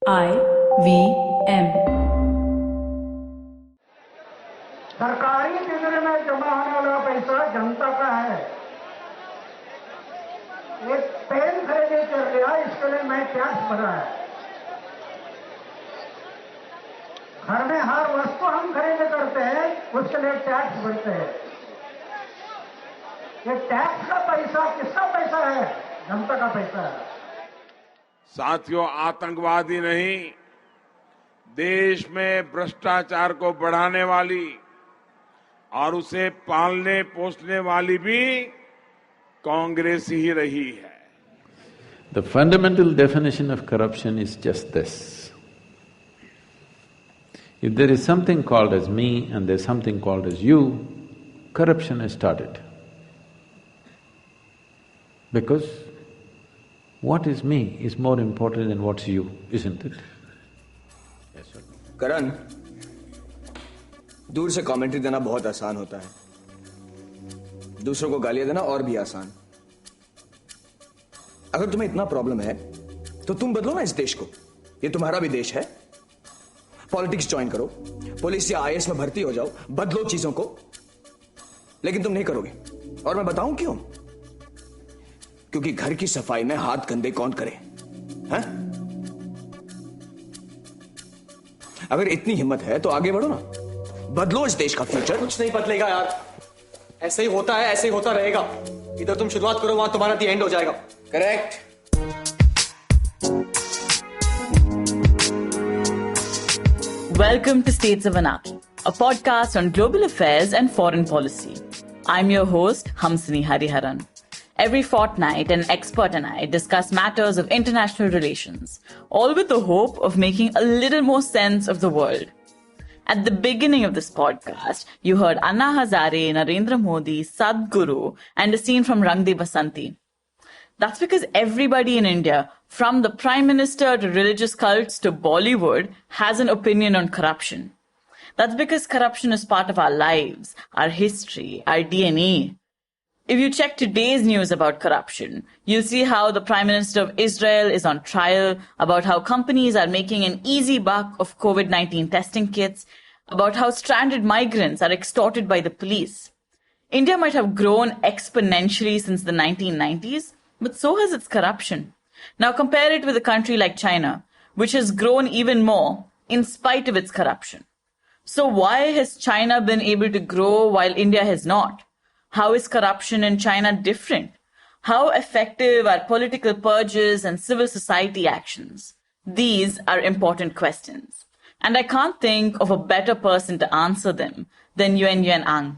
IVM। सरकारी तिजोरी में जमा होने वाला पैसा जनता का है। एक पेन खरीदी कर लिया, इसके लिए मैं टैक्स भरा है। घर में हर वस्तु हम खरीद करते हैं, उसके लिए टैक्स भरते हैं। ये टैक्स का पैसा किसका पैसा है? जनता का पैसा है। साथियों, आतंकवादी नहीं, देश में भ्रष्टाचार को बढ़ाने वाली और उसे पालने पोसने वाली भी कांग्रेस ही रही है। The fundamental definition of corruption is just this. If there is something called as me and there's something called as you, corruption has started. Because what is me is more important than what's you, isn't it? Yes, sir. करण, दूर से commentary देना बहुत आसान होता है, दूसरों को गालियां देना और भी आसान। अगर तुम्हें इतना प्रॉब्लम है तो तुम बदलो ना इस देश को, ये तुम्हारा भी देश है। पॉलिटिक्स ज्वाइन करो, पुलिस या आईएएस में भर्ती हो जाओ, बदलो चीजों को। लेकिन तुम नहीं करोगे, और मैं बताऊं क्यों? क्योंकि घर की सफाई में हाथ गंदे कौन करे, हैं? अगर इतनी हिम्मत है तो आगे बढ़ो ना, बदलो इस देश का फ्यूचर। कुछ नहीं बदलेगा यार, ऐसे ही होता है, ऐसे ही होता रहेगा। इधर तुम शुरुआत करो, वहां तुम्हारा दी एंड हो जाएगा। Correct. Welcome to States of Anarchy, a podcast on global affairs and foreign policy. I'm your host, Hamsini Hariharan. Every fortnight, an expert and I discuss matters of international relations, all with the hope of making a little more sense of the world. At the beginning of this podcast, you heard Anna Hazare, Narendra Modi, Sadhguru, and a scene from Rang De Basanti. That's because everybody in India, from the Prime Minister to religious cults to Bollywood, has an opinion on corruption. That's because corruption is part of our lives, our history, our DNA. If you check today's news about corruption, you'll see how the Prime Minister of Israel is on trial, about how companies are making an easy buck of COVID-19 testing kits, about how stranded migrants are extorted by the police. India might have grown exponentially since the 1990s, but so has its corruption. Now compare it with a country like China, which has grown even more in spite of its corruption. So why has China been able to grow while India has not? How is corruption in China different? How effective are political purges and civil society actions? These are important questions. And I can't think of a better person to answer them than Yuen Ang.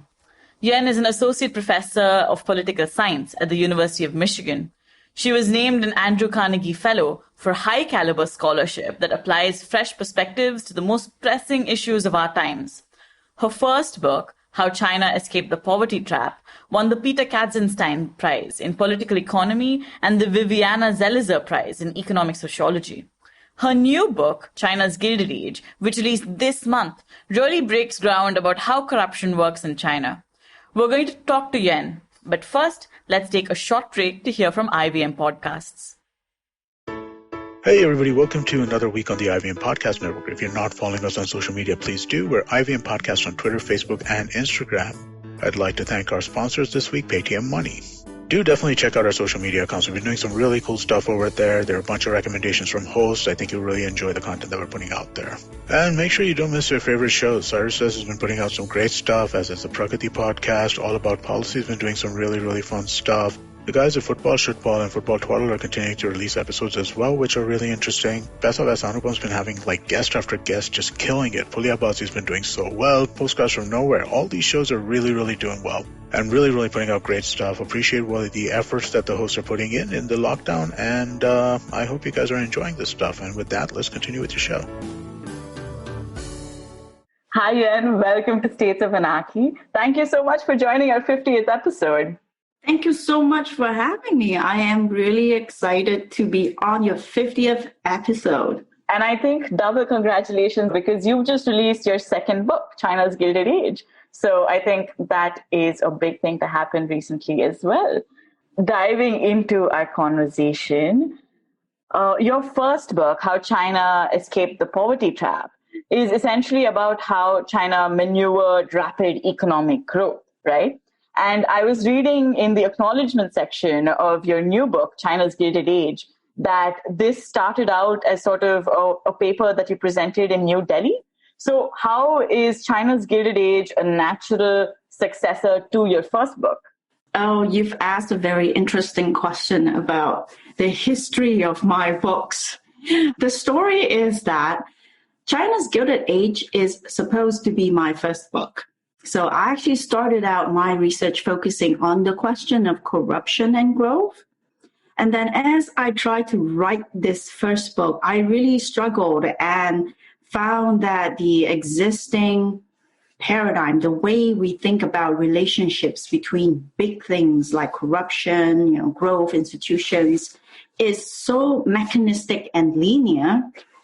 Yuen is an associate professor of political science at the University of Michigan. She was named an Andrew Carnegie Fellow for high-caliber scholarship that applies fresh perspectives to the most pressing issues of our times. Her first book, How China Escaped the Poverty Trap, won the Peter Katzenstein Prize in Political Economy and the Viviana Zelizer Prize in Economic Sociology. Her new book, China's Gilded Age, which released this month, really breaks ground about how corruption works in China. We're going to talk to Yuen, but first, let's take a short break to hear from IVM Podcasts. Hey everybody, welcome to another week on the IVM Podcast Network. If you're not following us on social media, please do. We're IVM Podcast on Twitter, Facebook, and Instagram. I'd like to thank our sponsors this week, Paytm Money. Do definitely check out our social media accounts. We've been doing some really cool stuff over there. There are a bunch of recommendations from hosts. I think you'll really enjoy the content that we're putting out there. And make sure you don't miss your favorite shows. Cyrus has been putting out some great stuff, as is the Pragati podcast, all about policy. Has been doing some really, really fun stuff. The guys at Football Shitball and Football Twaddle are continuing to release episodes as well, which are really interesting. Best of Anupam's been having guest after guest, just killing it. Pulia Bazi's been doing so well. Postcards from Nowhere. All these shows are really, really doing well and really, really putting out great stuff. Appreciate the efforts that the hosts are putting in the lockdown, and I hope you guys are enjoying this stuff. And with that, let's continue with the show. Hi, Yuen. Welcome to States of Anarchy. Thank you so much for joining our 50th episode. Thank you so much for having me. I am really excited to be on your 50th episode. And I think double congratulations because you've just released your second book, China's Gilded Age. So I think that is a big thing to happen recently as well. Diving into our conversation, Your first book, How China Escaped the Poverty Trap, is essentially about how China maneuvered rapid economic growth, right? And I was reading in the acknowledgement section of your new book, China's Gilded Age, that this started out as sort of a paper that you presented in New Delhi. So how is China's Gilded Age a natural successor to your first book? Oh, you've asked a very interesting question about the history of my books. The story is that China's Gilded Age is supposed to be my first book. So I actually started out my research focusing on the question of corruption and growth. And then as I tried to write this first book, I really struggled and found that the existing paradigm, the way we think about relationships between big things like corruption, growth, institutions, is so mechanistic and linear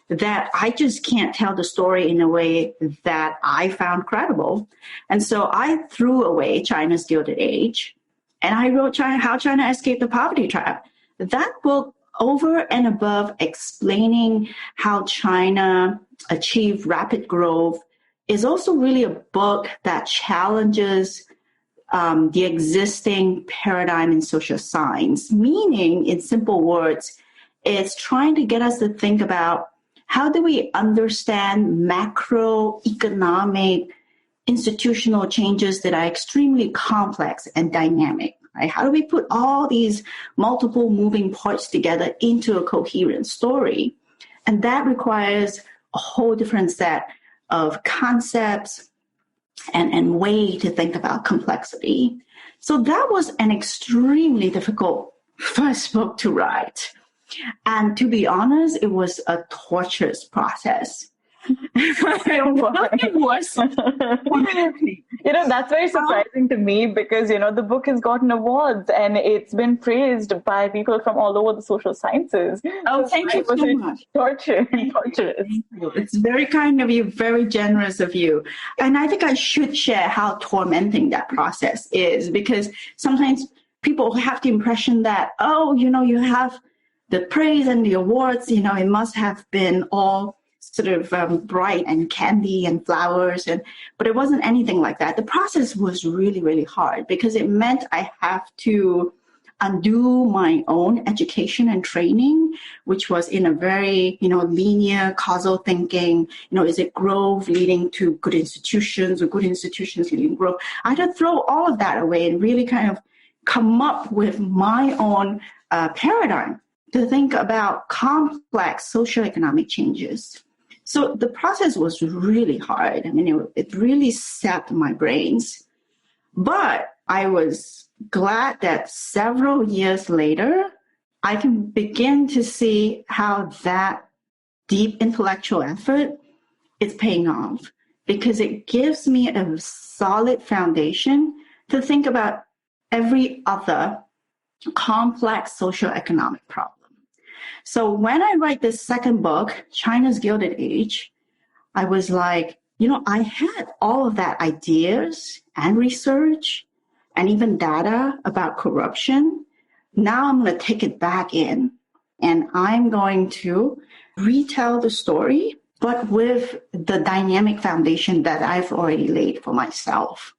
that I just can't tell the story in a way that I found credible. And so I threw away China's Gilded Age and I wrote How China Escaped the Poverty Trap. That book, over and above explaining how China achieved rapid growth, is also really a book that challenges the existing paradigm in social science, meaning, in simple words, it's trying to get us to think about how do we understand macroeconomic institutional changes that are extremely complex and dynamic, right? How do we put all these multiple moving parts together into a coherent story? And that requires a whole different set of concepts and way to think about complexity. So that was an extremely difficult first book to write. And to be honest, it was a torturous process. It was. That's very surprising to me because, the book has gotten awards and it's been praised by people from all over the social sciences. Oh, thank you so much. Torturous. It's very kind of you, very generous of you. And I think I should share how tormenting that process is, because sometimes people have the impression that, you have the praise and the awards, it must have been all sort of bright and candy and flowers, but it wasn't anything like that. The process was really, really hard because it meant I have to undo my own education and training, which was in a very, linear causal thinking. Is it growth leading to good institutions or good institutions leading to growth? I had to throw all of that away and really kind of come up with my own paradigm to think about complex socioeconomic changes. So the process was really hard. It really sapped my brains. But I was glad that several years later, I can begin to see how that deep intellectual effort is paying off, because it gives me a solid foundation to think about every other complex socioeconomic problem. So when I write this second book, China's Gilded Age, I was like, I had all of that ideas and research and even data about corruption. Now I'm going to take it back in and I'm going to retell the story, but with the dynamic foundation that I've already laid for myself.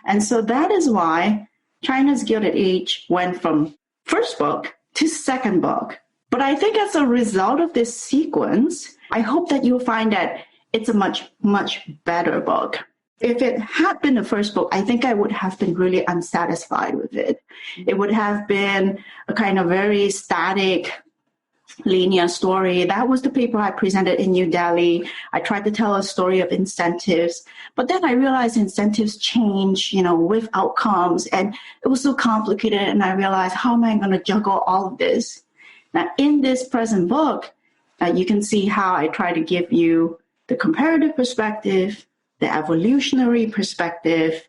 And so that is why China's Gilded Age went from first book to second book. But I think as a result of this sequence, I hope that you'll find that it's a much, much better book. If it had been the first book, I think I would have been really unsatisfied with it. It would have been a kind of very static, linear story. That was the paper I presented in New Delhi. I tried to tell a story of incentives, but then I realized incentives change, with outcomes, and it was so complicated. And I realized, how am I going to juggle all of this? Now, in this present book, you can see how I try to give you the comparative perspective, the evolutionary perspective,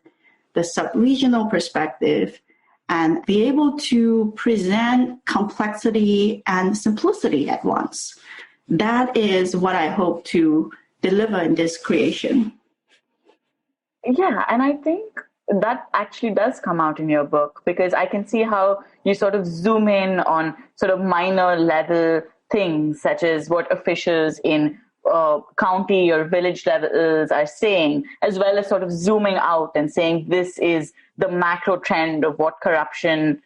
the sub-regional perspective, and be able to present complexity and simplicity at once. That is what I hope to deliver in this creation. Yeah, and I think that actually does come out in your book, because I can see how you sort of zoom in on sort of minor level things, such as what officials in county or village levels are saying, as well as sort of zooming out and saying this is the macro trend of what corruption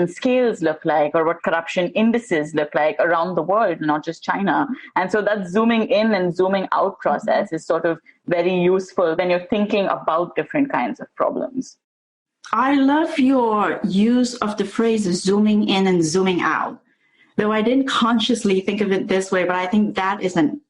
scales look like, or what corruption indices look like around the world, not just China. And so that zooming in and zooming out process is sort of very useful when you're thinking about different kinds of problems. I love your use of the phrase zooming in and zooming out. Though I didn't consciously think of it this way, but I think that is an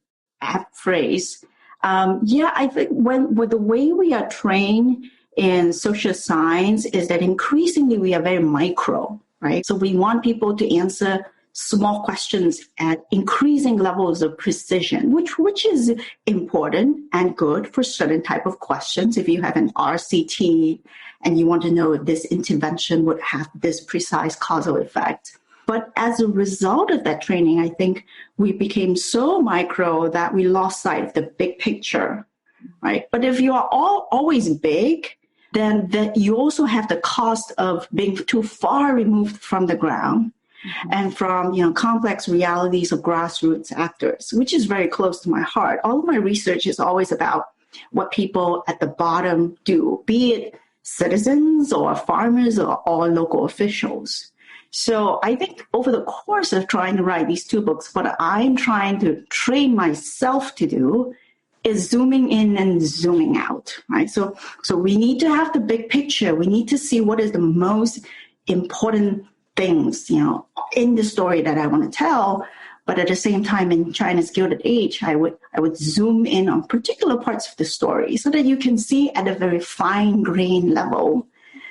apt phrase. I think with the way we are trained in social science is that increasingly we are very micro, right? So we want people to answer small questions at increasing levels of precision, which is important and good for certain type of questions. If you have an RCT and you want to know if this intervention would have this precise causal effect. But as a result of that training, I think we became so micro that we lost sight of the big picture, right? But if you are always big, then you also have the cost of being too far removed from the ground and from complex realities of grassroots actors, which is very close to my heart. All of my research is always about what people at the bottom do, be it citizens or farmers or local officials. So I think over the course of trying to write these two books, what I'm trying to train myself to do is zooming in and zooming out, right? So we need to have the big picture. We need to see what is the most important things, in the story that I want to tell. But at the same time, in China's Gilded Age, I would zoom in on particular parts of the story so that you can see at a very fine-grained level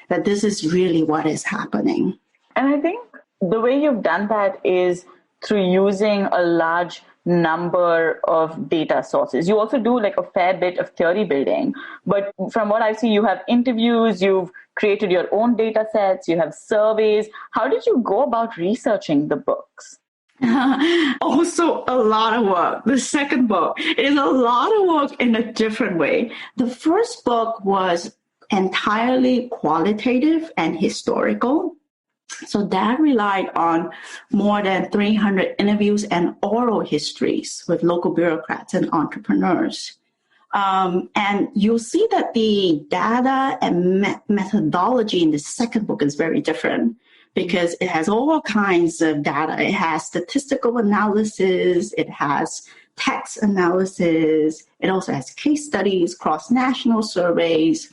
that this is really what is happening. And I think the way you've done that is through using a large number of data sources. You also do like a fair bit of theory building, but from what I see, you have interviews, you've created your own data sets, you have surveys. How did you go about researching the books? Also a lot of work. The second book is a lot of work in a different way. The first book was entirely qualitative and historical. So that relied on more than 300 interviews and oral histories with local bureaucrats and entrepreneurs. And you'll see that the data and methodology in the second book is very different because it has all kinds of data. It has statistical analysis, it has text analysis, it also has case studies, cross-national surveys.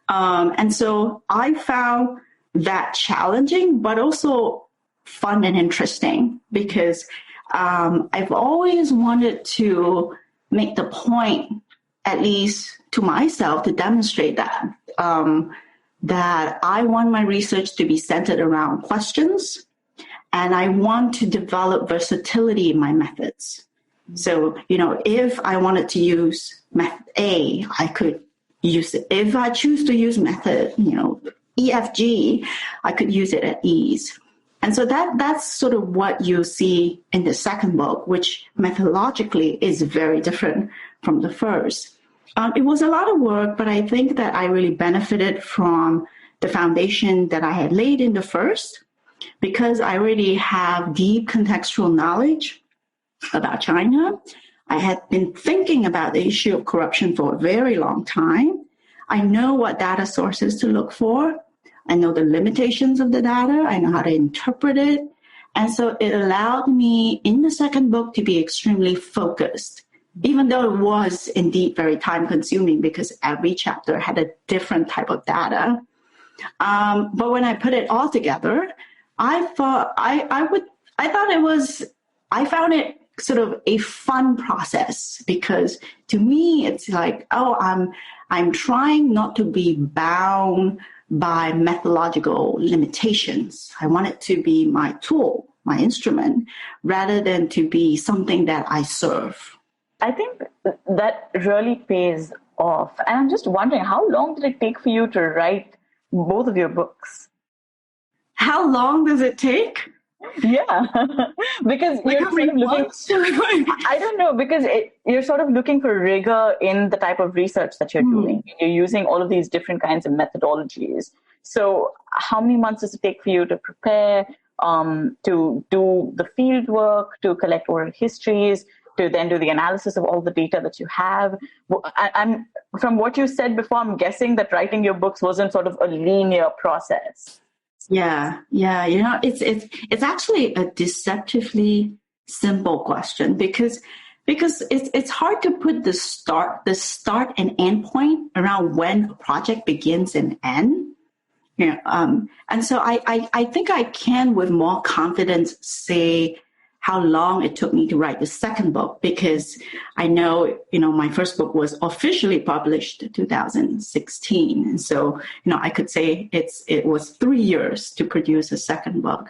And so I found that challenging, but also fun and interesting because I've always wanted to make the point, at least to myself, to demonstrate that that I want my research to be centered around questions, and I want to develop versatility in my methods. So, if I wanted to use method A, I could use it. If I choose to use method, EFG, I could use it at ease. And so that's sort of what you see in the second book, which methodologically is very different from the first. It was a lot of work, but I think that I really benefited from the foundation that I had laid in the first, because I already have deep contextual knowledge about China. I had been thinking about the issue of corruption for a very long time. I know what data sources to look for. I know the limitations of the data. I know how to interpret it. And so it allowed me in the second book to be extremely focused, even though it was indeed very time consuming because every chapter had a different type of data. But when I put it all together, I found it sort of a fun process because to me, it's like, I'm trying not to be bound by methodological limitations. I want it to be my tool, my instrument, rather than to be something that I serve. I think that really pays off. And I'm just wondering, how long did it take for you to write both of your books? How long does it take? Yeah, because you're sort of looking, I don't know, because you're sort of looking for rigor in the type of research that you're doing. You're using all of these different kinds of methodologies. So how many months does it take for you to prepare? to do the field work, to collect oral histories, to then do the analysis of all the data that you have. I'm from what you said before, I'm guessing that writing your books wasn't sort of a linear process. Yeah. It's actually a deceptively simple question because it's hard to put the start and end point around when a project begins and ends. And so I think I can with more confidence say how long it took me to write the second book, because I know, my first book was officially published in 2016. And so, I could say it was 3 years to produce a second book.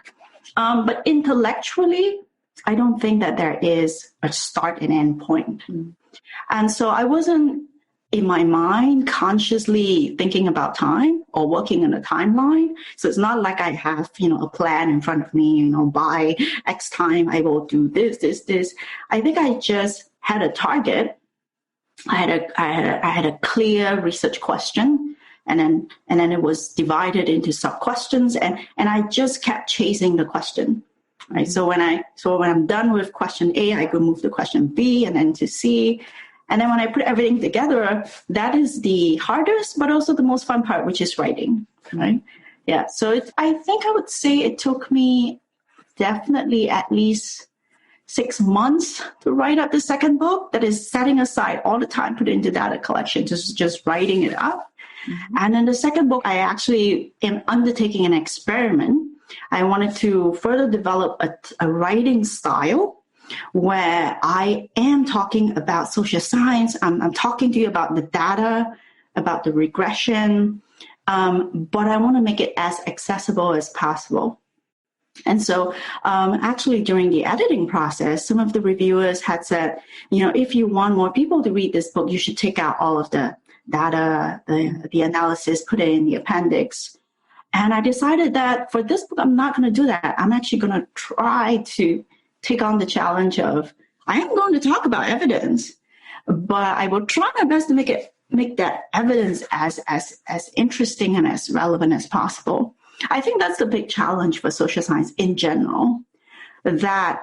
But intellectually, I don't think that there is a start and end point. And so I wasn't in my mind consciously thinking about time or working on a timeline. So it's not like I have, a plan in front of me, by X time I will do this. I think I just had a target. I had a clear research question, and then it was divided into sub questions, and I just kept chasing the question. Right. So when I'm done with question A, I could move to question B and then to C. And then when I put everything together, that is the hardest, but also the most fun part, which is writing, right? Yeah. So I think I would say it took me definitely at least 6 months to write up the second book. That is setting aside all the time put into data collection, just writing it up. Mm-hmm. And then the second book, I actually am undertaking an experiment. I wanted to further develop a writing style where I am talking about social science. I'm talking to you about the data, about the regression, but I want to make it as accessible as possible. And so actually during the editing process, some of the reviewers had said, if you want more people to read this book, you should take out all of the data, the analysis, put it in the appendix. And I decided that for this book, I'm not going to do that. I'm actually going to try to take on the challenge of, I am going to talk about evidence, but I will try my best to make that evidence as interesting and as relevant as possible. I think that's the big challenge for social science in general, that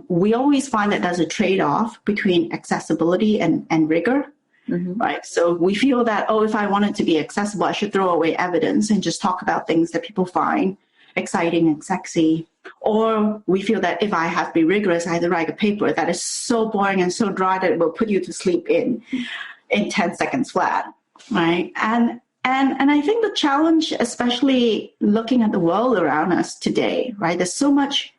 we always find that there's a trade-off between accessibility and rigor, right? So we feel that, if I want it to be accessible, I should throw away evidence and just talk about things that people find exciting and sexy. Or we feel that if I have to be rigorous, I have to write a paper that is so boring and so dry that it will put you to sleep in 10 seconds flat, right? And I think the challenge, especially looking at the world around us today, right? There's so much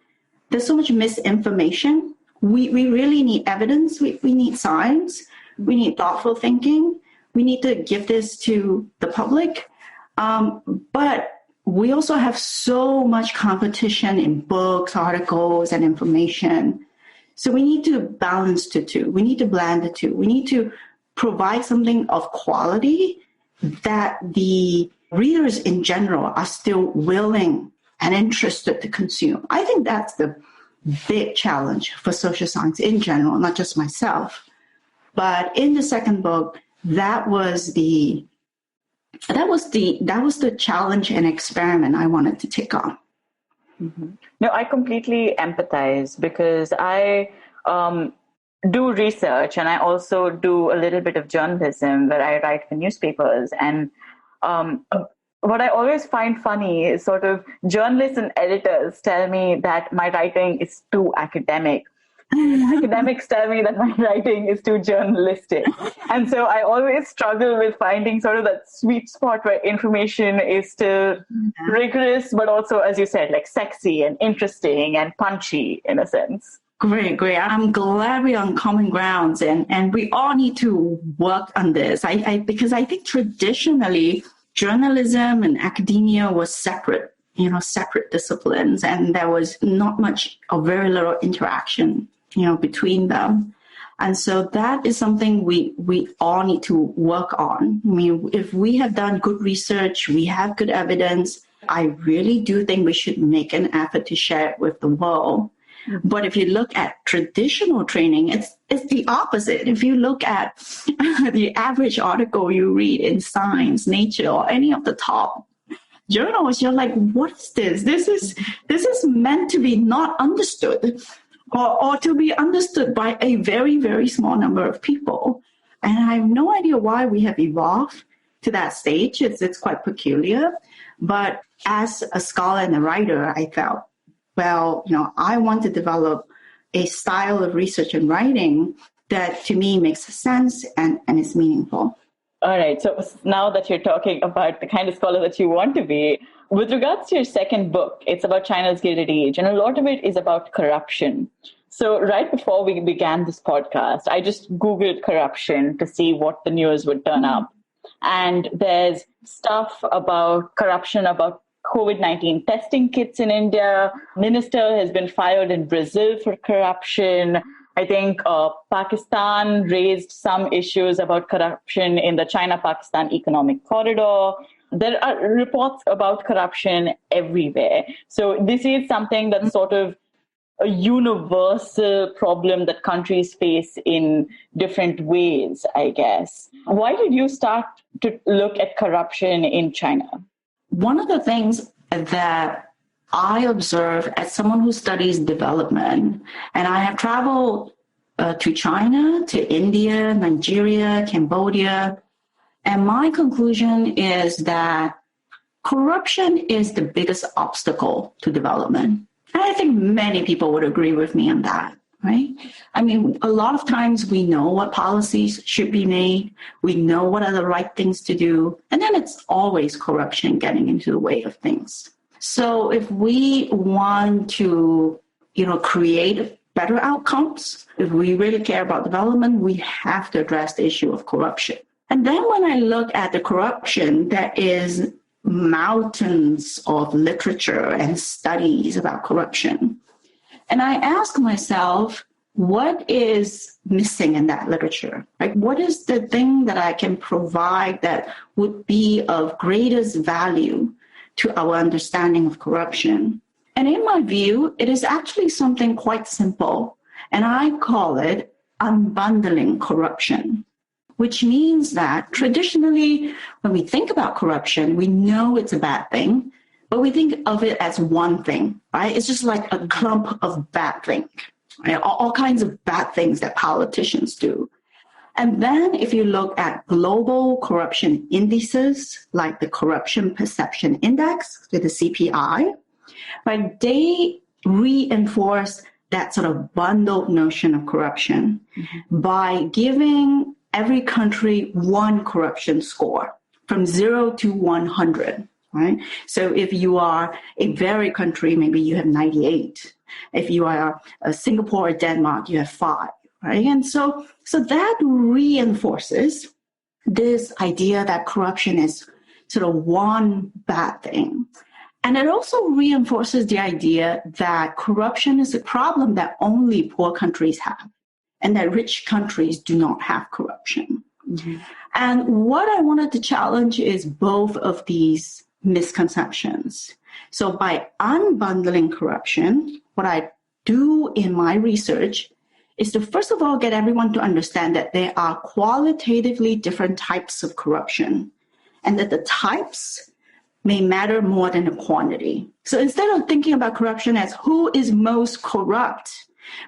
misinformation. We really need evidence. We need science. We need thoughtful thinking. We need to give this to the public. But we also have so much competition in books, articles, and information. So we need to balance the two. We need to blend the two. We need to provide something of quality that the readers in general are still willing and interested to consume. I think that's the big challenge for social science in general, not just myself. But in the second book, that was the challenge and experiment I wanted to take on. Mm-hmm. No, I completely empathize because I do research and I also do a little bit of journalism where I write for newspapers. And what I always find funny is sort of journalists and editors tell me that my writing is too academic. Academics tell me that my writing is too journalistic. And so I always struggle with finding sort of that sweet spot where information is still rigorous, but also, as you said, like sexy and interesting and punchy in a sense. Great. I'm glad we're on common grounds and we all need to work on this. Because I think traditionally journalism and academia was separate disciplines, and there was not much or very little interaction between them. And so that is something we all need to work on. I mean, if we have done good research, we have good evidence, I really do think we should make an effort to share it with the world. But if you look at traditional training, it's the opposite. If you look at the average article you read in Science, Nature, or any of the top journals, you're like, what is this? This is meant to be not understood or to be understood by a very, very small number of people. And I have no idea why we have evolved to that stage. It's quite peculiar. But as a scholar and a writer, I felt, well, I want to develop a style of research and writing that to me makes sense and is meaningful. All right. So now that you're talking about the kind of scholar that you want to be, with regards to your second book, it's about China's Gilded Age, and a lot of it is about corruption. So right before we began this podcast, I just Googled corruption to see what the news would turn up. And there's stuff about corruption, about COVID-19 testing kits in India. Minister has been fired in Brazil for corruption. I think Pakistan raised some issues about corruption in the China-Pakistan economic corridor. There are reports about corruption everywhere. So this is something that's sort of a universal problem that countries face in different ways, I guess. Why did you start to look at corruption in China? One of the things that I observe as someone who studies development, and I have traveled to China, to India, Nigeria, Cambodia, and my conclusion is that corruption is the biggest obstacle to development. And I think many people would agree with me on that, right? I mean, a lot of times we know what policies should be made. We know what are the right things to do. And then it's always corruption getting into the way of things. So if we want to, create better outcomes, if we really care about development, we have to address the issue of corruption. And then when I look at the corruption, there is mountains of literature and studies about corruption. And I ask myself, what is missing in that literature? Like, what is the thing that I can provide that would be of greatest value to our understanding of corruption? And in my view, it is actually something quite simple. And I call it unbundling corruption, which means that traditionally, when we think about corruption, we know it's a bad thing, but we think of it as one thing, right? It's just like a clump of bad things, right? All kinds of bad things that politicians do. And then if you look at global corruption indices, like the Corruption Perception Index, the CPI, right, they reinforce that sort of bundled notion of corruption by giving every country one corruption score from 0 to 100, right? So if you are a very country, maybe you have 98. If you are Singapore or Denmark, you have 5, right? And so that reinforces this idea that corruption is sort of one bad thing. And it also reinforces the idea that corruption is a problem that only poor countries have, and that rich countries do not have corruption. Mm-hmm. And what I wanted to challenge is both of these misconceptions. So by unbundling corruption, what I do in my research is to first of all get everyone to understand that there are qualitatively different types of corruption, and that the types may matter more than the quantity. So instead of thinking about corruption as who is most corrupt,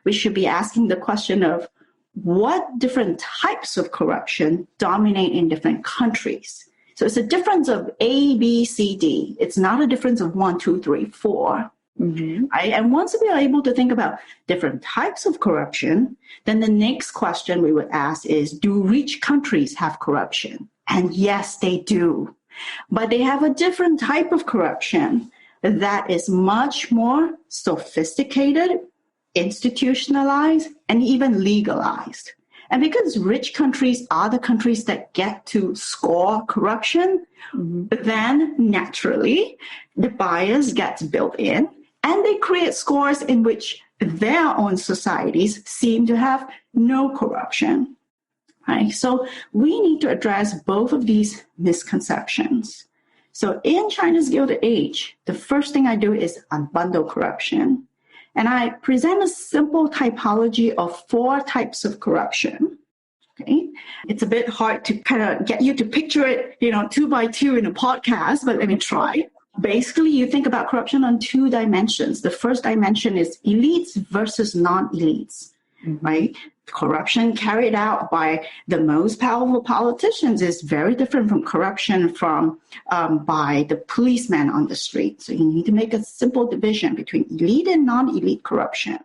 we should be asking the question of what different types of corruption dominate in different countries. So it's a difference of A, B, C, D. It's not a difference of 1, 2, 3, 4. Mm-hmm. Right? And once we are able to think about different types of corruption, then the next question we would ask is, do rich countries have corruption? And yes, they do. But they have a different type of corruption that is much more sophisticated, institutionalized, and even legalized. And because rich countries are the countries that get to score corruption, then naturally the bias gets built in, and they create scores in which their own societies seem to have no corruption. Right? So we need to address both of these misconceptions. So in China's Gilded Age, the first thing I do is unbundle corruption. And I present a simple typology of 4 types of corruption. Okay? It's a bit hard to kind of get you to picture it, 2 by 2 in a podcast, but let me try. basically you think about corruption on two dimensions. The first dimension is elites versus non-elites, right? Corruption carried out by the most powerful politicians is very different from corruption by the policeman on the street. So you need to make a simple division between elite and non-elite corruption.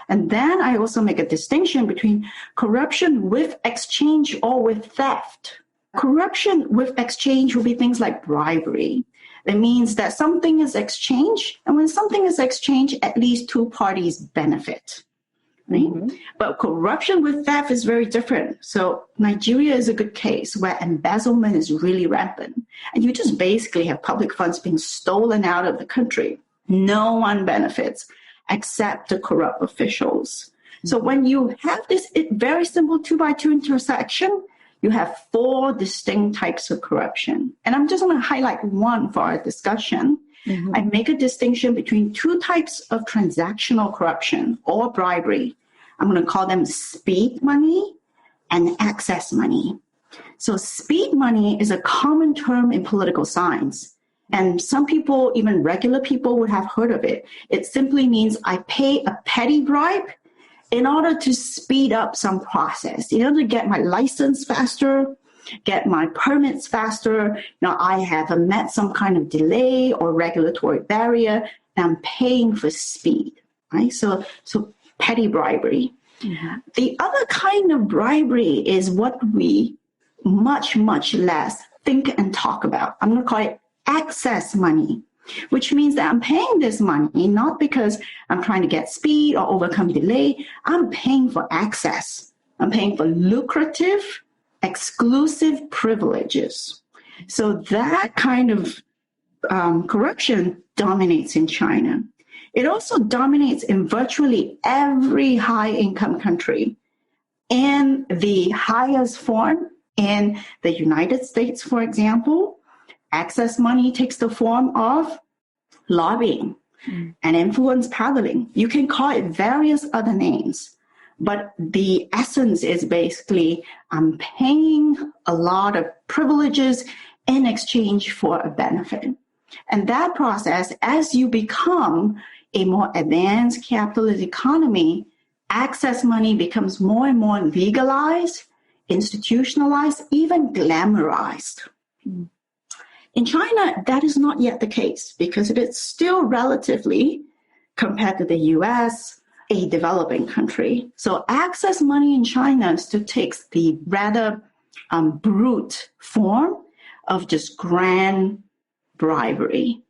And then I also make a distinction between corruption with exchange or with theft. Corruption with exchange will be things like bribery. It means that something is exchanged, and when something is exchanged, at least two parties benefit. Right? Mm-hmm. But corruption with theft is very different. So Nigeria is a good case where embezzlement is really rampant. And you just basically have public funds being stolen out of the country. No one benefits except the corrupt officials. So when you have this very simple 2x2 intersection, you have four distinct types of corruption. And I'm just going to highlight one for our discussion. Mm-hmm. I make a distinction between two types of transactional corruption or bribery. I'm going to call them speed money and access money. So speed money is a common term in political science. And some people, even regular people, would have heard of it. It simply means I pay a petty bribe in order to speed up some process, in order to get my license faster, get my permits faster. Now I have met some kind of delay or regulatory barrier, and I'm paying for speed, right? So petty bribery. Mm-hmm. The other kind of bribery is what we much, much less think and talk about. I'm going to call it access money, which means that I'm paying this money not because I'm trying to get speed or overcome delay. I'm paying for access. I'm paying for lucrative, exclusive privileges. So that kind of corruption dominates in China. It also dominates in virtually every high-income country. In the highest form, in the United States, for example, access money takes the form of lobbying and influence peddling. You can call it various other names, but the essence is basically I'm paying a lot of privileges in exchange for a benefit. And that process, as you become a more advanced capitalist economy, access money becomes more and more legalized, institutionalized, even glamorized. In China, that is not yet the case because it is still relatively, compared to the US, a developing country. So access money in China still takes the rather brute form of just grand bribery.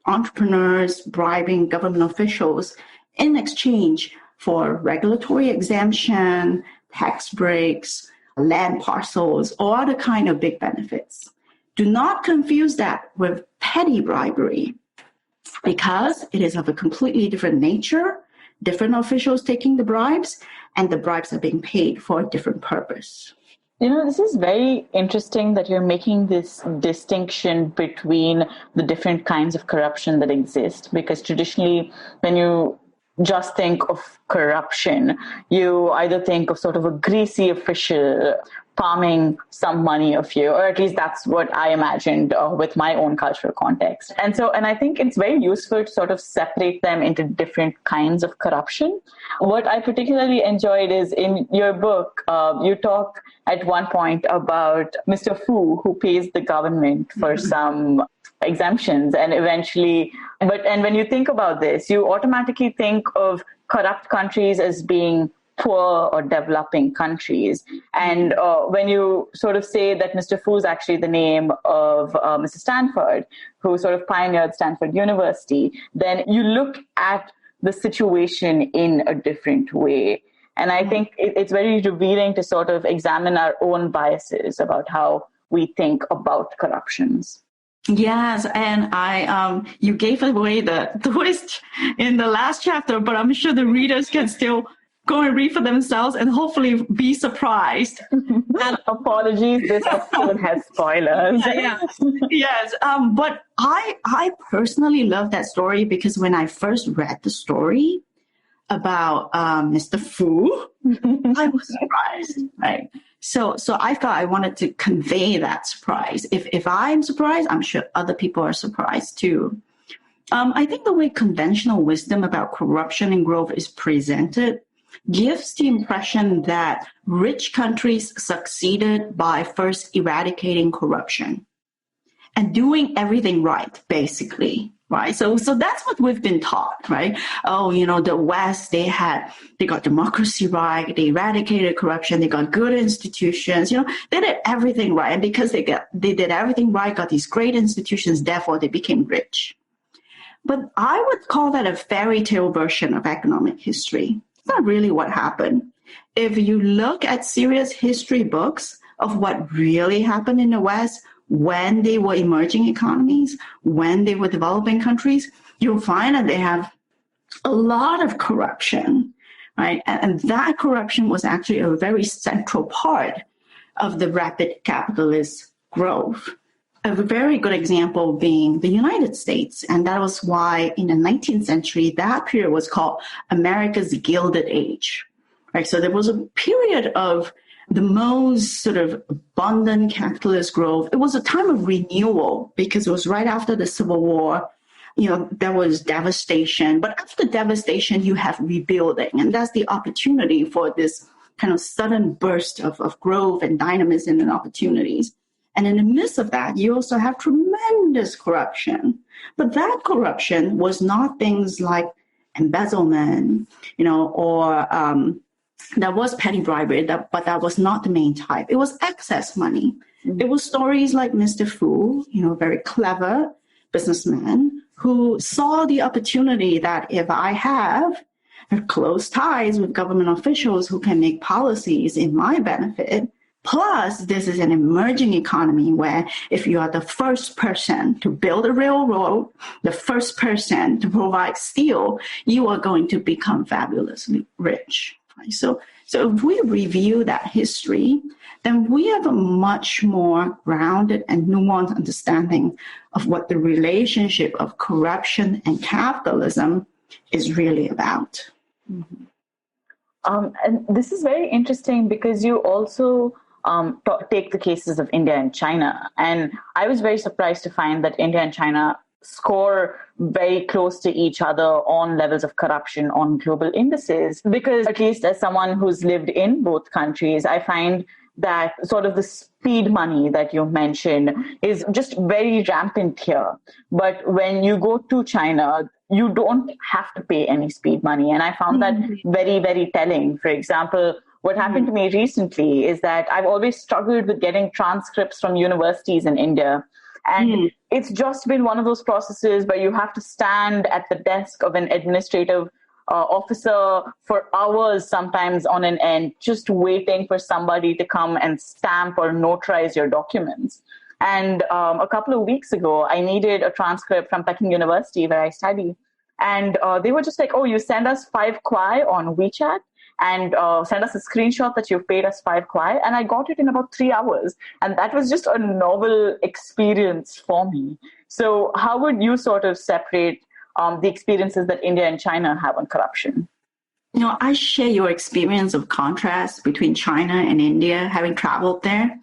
Entrepreneurs bribing government officials in exchange for regulatory exemption, tax breaks, land parcels, or other kind of big benefits. Do not confuse that with petty bribery because it is of a completely different nature, different officials taking the bribes, and the bribes are being paid for a different purpose. This is very interesting that you're making this distinction between the different kinds of corruption that exist, because traditionally, when you just think of corruption, you either think of sort of a greasy official palming some money of you, or at least that's what I imagined with my own cultural context. And I think it's very useful to sort of separate them into different kinds of corruption. What I particularly enjoyed is in your book, you talk at one point about Mr. Fu, who pays the government for some exemptions, and eventually, and when you think about this, you automatically think of corrupt countries as being poor or developing countries. And when you sort of say that Mr. Fu is actually the name of Mr. Stanford, who sort of pioneered Stanford University, then you look at the situation in a different way. And I think it's very revealing to sort of examine our own biases about how we think about corruptions. Yes, and you gave away the twist in the last chapter, but I'm sure the readers can still go and read for themselves and hopefully be surprised. And apologies, this episode has spoilers. Yes, but I personally love that story because when I first read the story about Mr. Fu, I was surprised. Right? So I thought I wanted to convey that surprise. If I'm surprised, I'm sure other people are surprised too. I think the way conventional wisdom about corruption and growth is presented gives the impression that rich countries succeeded by first eradicating corruption and doing everything right, basically, right? So that's what we've been taught, right? Oh, the West, they got democracy right, they eradicated corruption, they got good institutions, they did everything right. And because they did everything right, got these great institutions, therefore they became rich. But I would call that a fairy tale version of economic history. It's not really what happened. If you look at serious history books of what really happened in the West when they were emerging economies, when they were developing countries, you'll find that they have a lot of corruption, right? And that corruption was actually a very central part of the rapid capitalist growth. A very good example being the United States. And that was why in the 19th century, that period was called America's Gilded Age. Right? So there was a period of the most sort of abundant capitalist growth. It was a time of renewal because it was right after the Civil War. There was devastation. But after devastation, you have rebuilding. And that's the opportunity for this kind of sudden burst of growth and dynamism and opportunities. And in the midst of that, you also have tremendous corruption. But that corruption was not things like embezzlement, or there was petty bribery, but that was not the main type. It was excess money. Mm-hmm. It was stories like Mr. Fu, very clever businessman who saw the opportunity that if I have close ties with government officials who can make policies in my benefit, plus, this is an emerging economy where if you are the first person to build a railroad, the first person to provide steel, you are going to become fabulously rich. Right? So if we review that history, then we have a much more grounded and nuanced understanding of what the relationship of corruption and capitalism is really about. Mm-hmm. And this is very interesting because you also take the cases of India and China. And I was very surprised to find that India and China score very close to each other on levels of corruption on global indices. Because at least as someone who's lived in both countries, I find that sort of the speed money that you mentioned is just very rampant here. But when you go to China, you don't have to pay any speed money. And I found that very, very telling. For example, what happened to me recently is that I've always struggled with getting transcripts from universities in India. And it's just been one of those processes where you have to stand at the desk of an administrative officer for hours, sometimes on an end, just waiting for somebody to come and stamp or notarize your documents. And a couple of weeks ago, I needed a transcript from Peking University where I study. And they were just like, oh, you send us 5 kwai on WeChat and send us a screenshot that you've paid us 5 kwai. And I got it in about 3 hours. And that was just a novel experience for me. So how would you sort of separate the experiences that India and China have on corruption? I share your experience of contrast between China and India, having traveled there.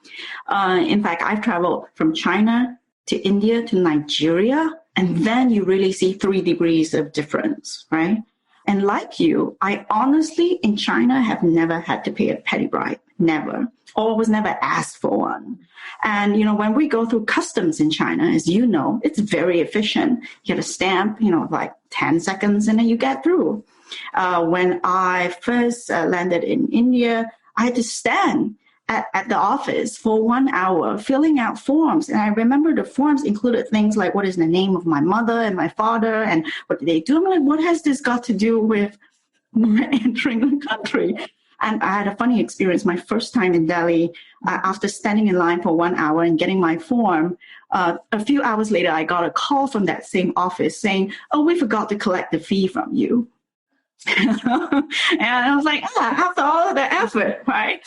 In fact, I've traveled from China to India to Nigeria, and then you really see 3 degrees of difference, right? And like you, I honestly, in China, have never had to pay a petty bribe, never, or was never asked for one. And, when we go through customs in China, as you know, it's very efficient. You get a stamp, like 10 seconds, and then you get through. When I first landed in India, I had to stand at the office for 1 hour filling out forms. And I remember the forms included things like what is the name of my mother and my father and what did they do? I'm like, what has this got to do with entering the country? And I had a funny experience my first time in Delhi. After standing in line for 1 hour and getting my form, a few hours later, I got a call from that same office saying, oh, we forgot to collect the fee from you. And I was like, after all of the effort, right?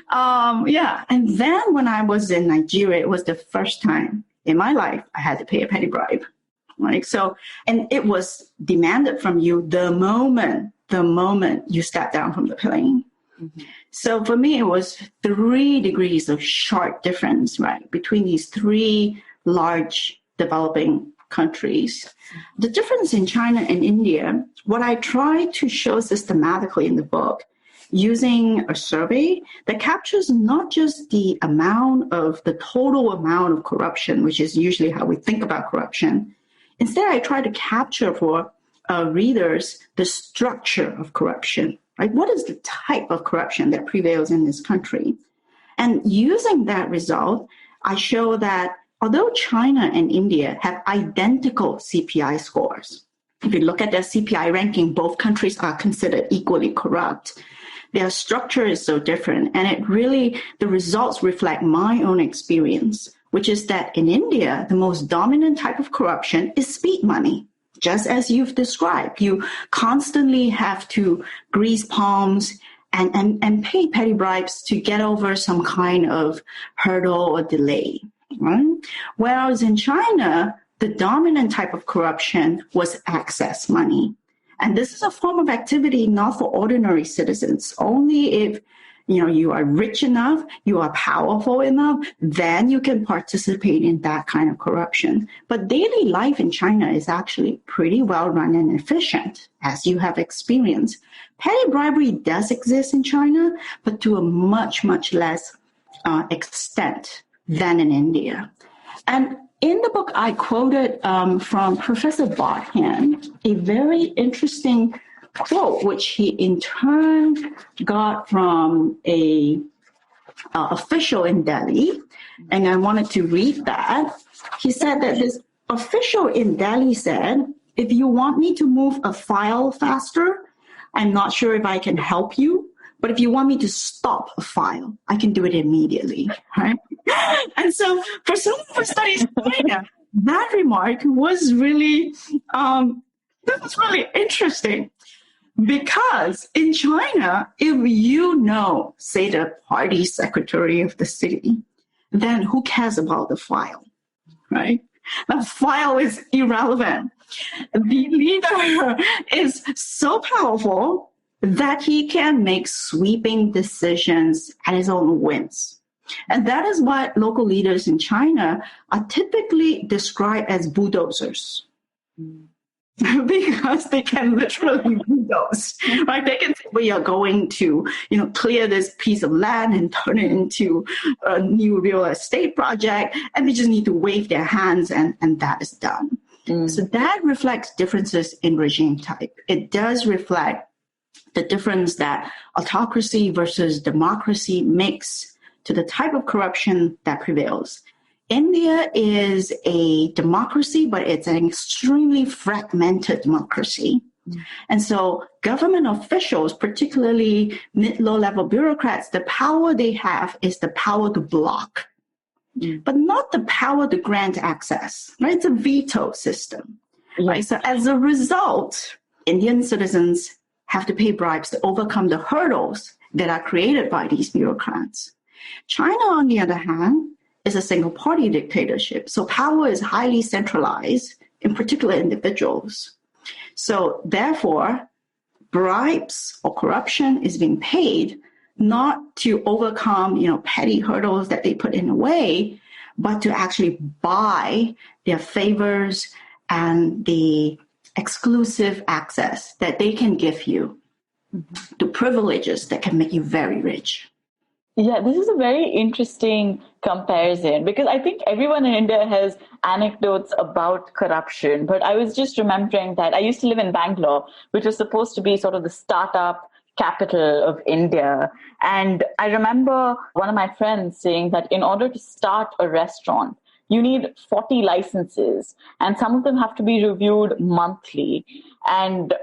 And then when I was in Nigeria, it was the first time in my life I had to pay a petty bribe, right? So, and it was demanded from you the moment you step down from the plane. Mm-hmm. So for me, it was 3 degrees of sharp difference, right, between these 3 large developing countries. The difference in China and India, what I try to show systematically in the book, using a survey that captures not just the total amount of corruption, which is usually how we think about corruption. Instead, I try to capture for readers the structure of corruption. Right? What is the type of corruption that prevails in this country? And using that result, I show that although China and India have identical CPI scores, if you look at their CPI ranking, both countries are considered equally corrupt. Their structure is so different, and the results reflect my own experience, which is that in India, the most dominant type of corruption is speed money. Just as you've described, you constantly have to grease palms and pay petty bribes to get over some kind of hurdle or delay. Right? Whereas in China, the dominant type of corruption was access money. And this is a form of activity not for ordinary citizens. Only if you are rich enough, you are powerful enough, then you can participate in that kind of corruption. But daily life in China is actually pretty well run and efficient, as you have experienced. Petty bribery does exist in China, but to a much, much less extent than in India. And in the book, I quoted from Professor Bodhan a very interesting quote, which he in turn got from a official in Delhi, and I wanted to read that. He said that this official in Delhi said, "If you want me to move a file faster, I'm not sure if I can help you, but if you want me to stop a file, I can do it immediately." Right? And so for someone who studies China, that remark was really interesting. Because in China, if say the party secretary of the city, then who cares about the file, right? The file is irrelevant. The leader is so powerful that he can make sweeping decisions at his own whims. And that is what local leaders in China are typically described as bulldozers. Because they can literally bulldoze, right? They can say, we are going to, clear this piece of land and turn it into a new real estate project, and they just need to wave their hands and that is done. So that reflects differences in regime type. It does reflect the difference that autocracy versus democracy makes to the type of corruption that prevails. India is a democracy, but it's an extremely fragmented democracy. And so government officials, particularly mid-low level bureaucrats, the power they have is the power to block, but not the power to grant access, right? It's a veto system, right? So as a result, Indian citizens have to pay bribes to overcome the hurdles that are created by these bureaucrats. China, on the other hand, is a single-party dictatorship. So power is highly centralized, in particular individuals. So therefore, bribes or corruption is being paid not to overcome, petty hurdles that they put in the way, but to actually buy their favors and the exclusive access that they can give you, the privileges that can make you very rich. Yeah, this is a very interesting comparison because I think everyone in India has anecdotes about corruption. But I was just remembering that I used to live in Bangalore, which was supposed to be sort of the startup capital of India. And I remember one of my friends saying that in order to start a restaurant, you need 40 licenses, and some of them have to be reviewed monthly. And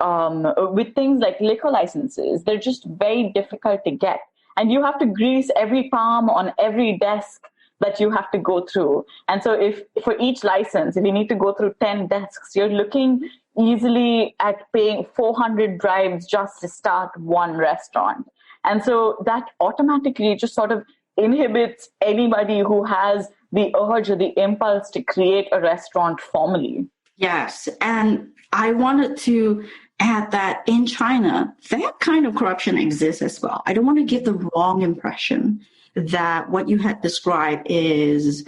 with things like liquor licenses, they're just very difficult to get. And you have to grease every palm on every desk that you have to go through. And so if for each license, if you need to go through 10 desks, you're looking easily at paying 400 bribes just to start one restaurant. And so that automatically just sort of inhibits anybody who has the urge or the impulse to create a restaurant formally. Yes. And I wanted to add that in China, that kind of corruption exists as well. I don't want to give the wrong impression that what you had described is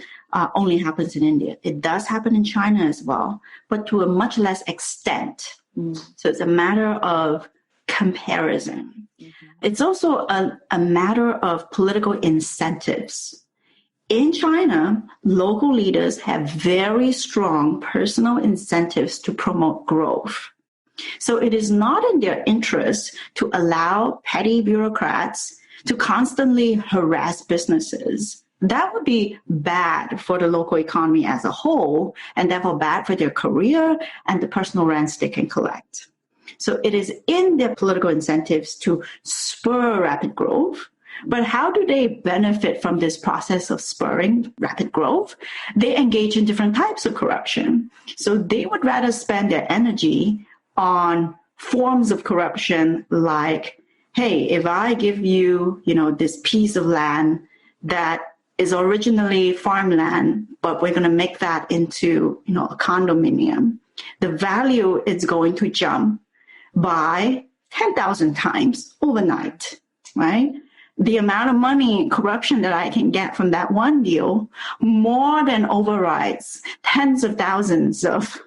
only happens in India. It does happen in China as well, but to a much less extent. So it's a matter of comparison. It's also a matter of political incentives. In China, local leaders have very strong personal incentives to promote growth. So it is not in their interest to allow petty bureaucrats to constantly harass businesses. That would be bad for the local economy as a whole, and therefore bad for their career and the personal rents they can collect. So it is in their political incentives to spur rapid growth. But how do they benefit from this process of spurring rapid growth? They engage in different types of corruption. So they would rather spend their energy on forms of corruption like, hey, if I give you, this piece of land that is originally farmland, but we're going to make that into, a condominium, the value is going to jump by 10,000 times overnight, right? The amount of money, corruption that I can get from that one deal more than overrides tens of thousands of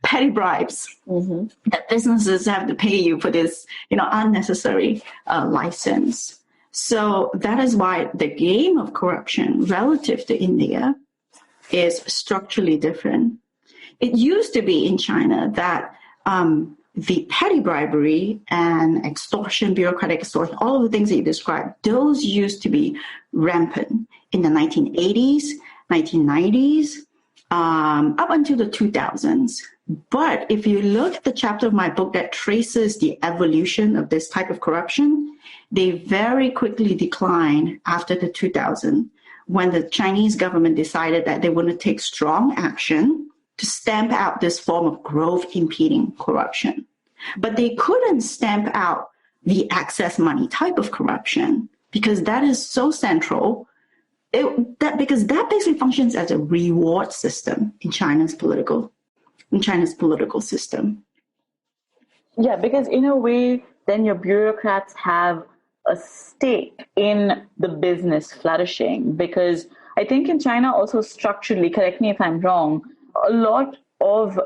petty bribes that businesses have to pay you for this, unnecessary license. So that is why the game of corruption relative to India is structurally different. It used to be in China that the petty bribery and extortion, bureaucratic extortion, all of the things that you described, those used to be rampant in the 1980s, 1990s, up until the 2000s. But if you look at the chapter of my book that traces the evolution of this type of corruption, they very quickly declined after the 2000s, when the Chinese government decided that they want to take strong action to stamp out this form of growth-impeding corruption. But they couldn't stamp out the access money type of corruption because that is so central. Because that basically functions as a reward system in China's political system. Yeah, because in a way, then your bureaucrats have a stake in the business flourishing. Because I think in China also structurally, correct me if I'm wrong, a lot of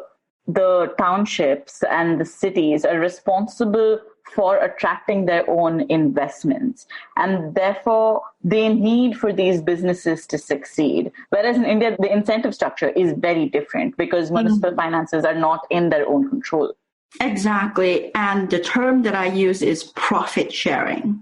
the townships and the cities are responsible for attracting their own investments. And therefore, they need for these businesses to succeed. Whereas in India, the incentive structure is very different because municipal finances are not in their own control. Exactly. And the term that I use is profit sharing.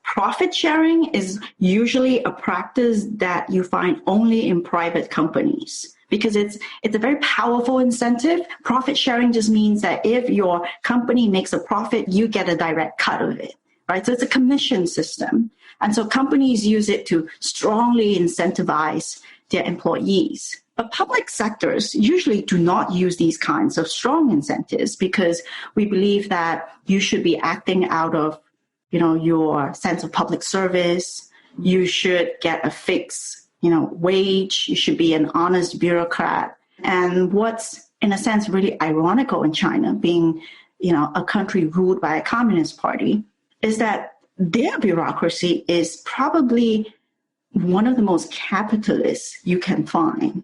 Profit sharing is usually a practice that you find only in private companies, because it's a very powerful incentive. Profit sharing just means that if your company makes a profit, you get a direct cut of it, right? So it's a commission system. And so companies use it to strongly incentivize their employees. But public sectors usually do not use these kinds of strong incentives because we believe that you should be acting out of, your sense of public service. You should get a fixed, wage. You should be an honest bureaucrat. And what's, in a sense, really ironical in China, being, a country ruled by a communist party, is that their bureaucracy is probably one of the most capitalist you can find,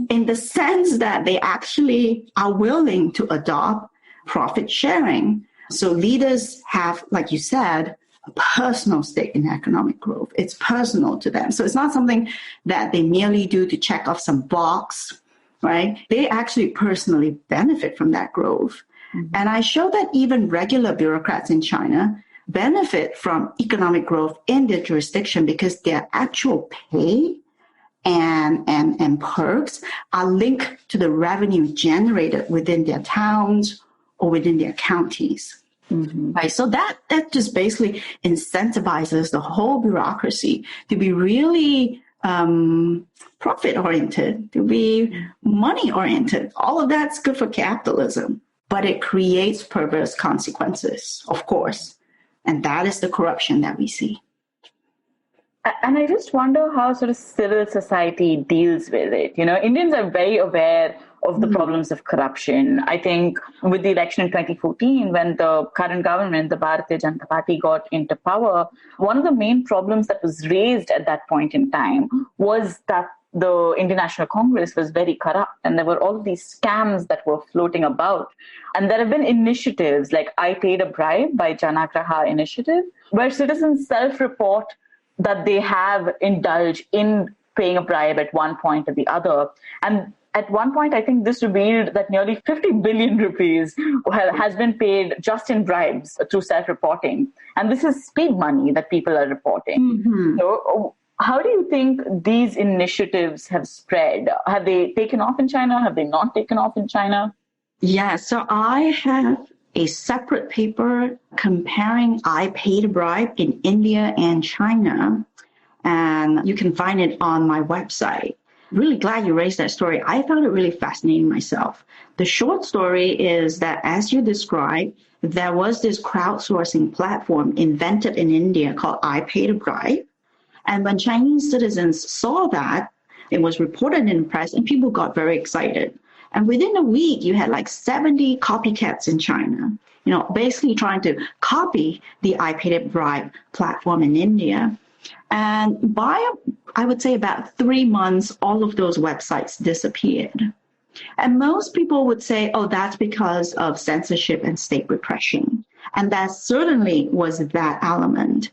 in the sense that they actually are willing to adopt profit sharing. So leaders have, like you said, a personal stake in economic growth. It's personal to them. So it's not something that they merely do to check off some box, right? They actually personally benefit from that growth. And I show that even regular bureaucrats in China benefit from economic growth in their jurisdiction because their actual pay and perks are linked to the revenue generated within their towns or within their counties. Right. So that just basically incentivizes the whole bureaucracy to be really profit-oriented, to be money-oriented. All of that's good for capitalism, but it creates perverse consequences, of course. And that is the corruption that we see. And I just wonder how sort of civil society deals with it. Indians are very aware of the problems of corruption. I think with the election in 2014, when the current government, the Bharatiya Janata Party, got into power, one of the main problems that was raised at that point in time was that the Indian National Congress was very corrupt, and there were all these scams that were floating about. And there have been initiatives like I Paid a Bribe by Janagraha Initiative, where citizens self-report that they have indulged in paying a bribe at one point or the other. And at one point, I think this revealed that nearly 50 billion rupees has been paid just in bribes through self-reporting. And this is speed money that people are reporting. So how do you think these initiatives have spread? Have they taken off in China? Have they not taken off in China? Yeah, so I have a separate paper comparing I Paid a Bribe in India and China, and you can find it on my website. Really glad you raised that story. I found it really fascinating myself. The short story is that, as you described, there was this crowdsourcing platform invented in India called I Paid a Bribe. And when Chinese citizens saw that, it was reported in the press and people got very excited. And within a week, you had like 70 copycats in China, basically trying to copy the I Paid a Bribe platform in India. And by, I would say, about 3 months, all of those websites disappeared. And most people would say, oh, that's because of censorship and state repression. And that certainly was that element.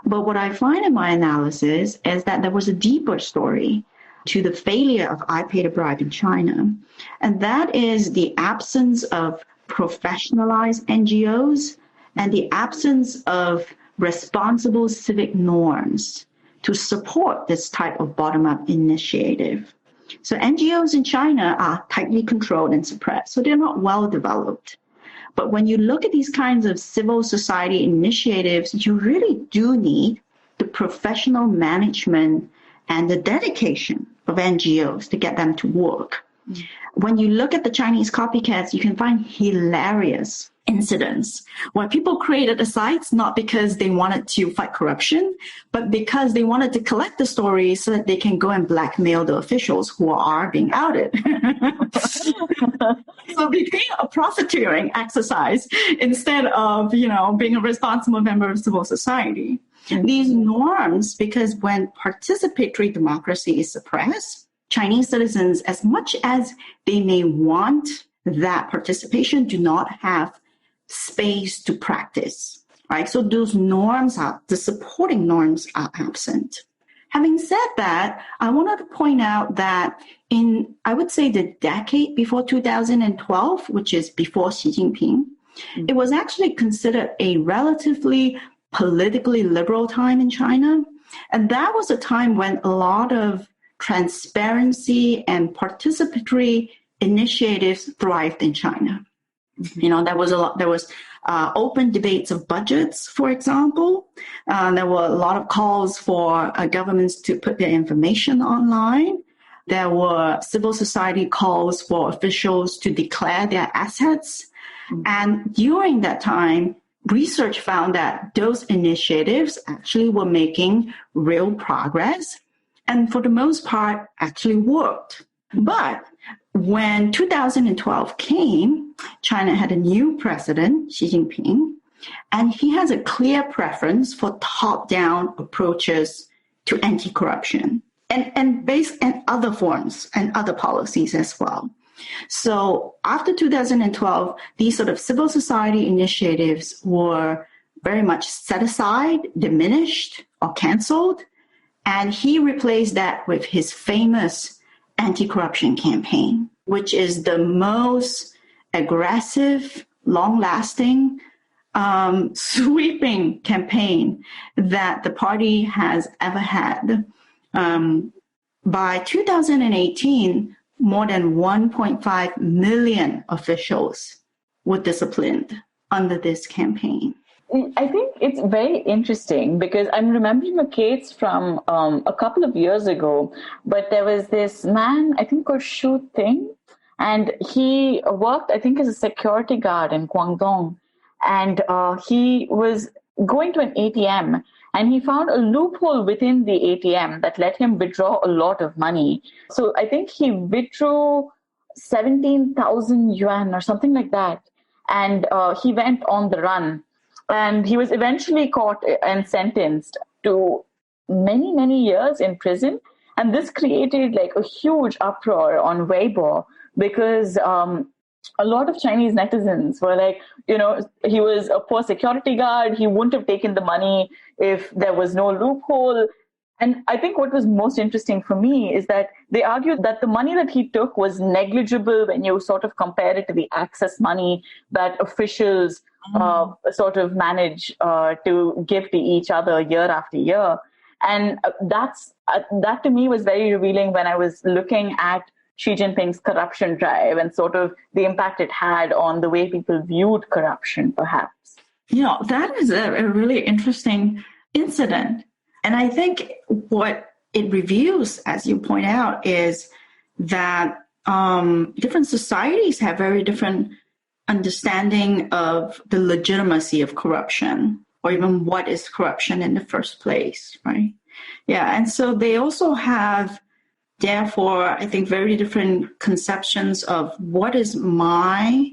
But what I find in my analysis is that there was a deeper story to the failure of I Paid a Bribe in China. And that is the absence of professionalized NGOs and the absence of responsible civic norms to support this type of bottom-up initiative. So NGOs in China are tightly controlled and suppressed, so they're not well developed. But when you look at these kinds of civil society initiatives, you really do need the professional management and the dedication of NGOs to get them to work. When you look at the Chinese copycats, you can find hilarious incidents where people created the sites not because they wanted to fight corruption, but because they wanted to collect the stories so that they can go and blackmail the officials who are being outed. So it became a profiteering exercise instead of, being a responsible member of civil society. These norms, because when participatory democracy is suppressed, Chinese citizens, as much as they may want that participation, do not have space to practice, right? So those norms the supporting norms are absent. Having said that, I wanted to point out that in, I would say, the decade before 2012, which is before Xi Jinping, it was actually considered a relatively politically liberal time in China. And that was a time when a lot of transparency and participatory initiatives thrived in China. There was open debates of budgets, for example. There were a lot of calls for governments to put their information online. There were civil society calls for officials to declare their assets. And during that time, research found that those initiatives actually were making real progress and for the most part actually worked. But when 2012 came, China had a new president, Xi Jinping, and he has a clear preference for top-down approaches to anti-corruption and other forms and other policies as well. So after 2012, these sort of civil society initiatives were very much set aside, diminished, or canceled, and he replaced that with his famous anti-corruption campaign, which is the most aggressive, long-lasting, sweeping campaign that the party has ever had. By 2018, more than 1.5 million officials were disciplined under this campaign. I think it's very interesting because I'm remembering a case from a couple of years ago, but there was this man, I think called Shu Ting, and he worked, I think, as a security guard in Guangdong, and he was going to an ATM, and he found a loophole within the ATM that let him withdraw a lot of money. So I think he withdrew 17,000 yuan or something like that. And he went on the run. And he was eventually caught and sentenced to many, many years in prison. And this created like a huge uproar on Weibo because a lot of Chinese netizens were like, he was a poor security guard. He wouldn't have taken the money if there was no loophole. And I think what was most interesting for me is that they argued that the money that he took was negligible when you sort of compare it to the access money that officials sort of manage to give to each other year after year. And that to me was very revealing when I was looking at Xi Jinping's corruption drive and sort of the impact it had on the way people viewed corruption, perhaps. That is a really interesting incident. And I think what it reveals, as you point out, is that different societies have very different understanding of the legitimacy of corruption, or even what is corruption in the first place, right? Yeah, and so they also have, therefore, I think, very different conceptions of what is my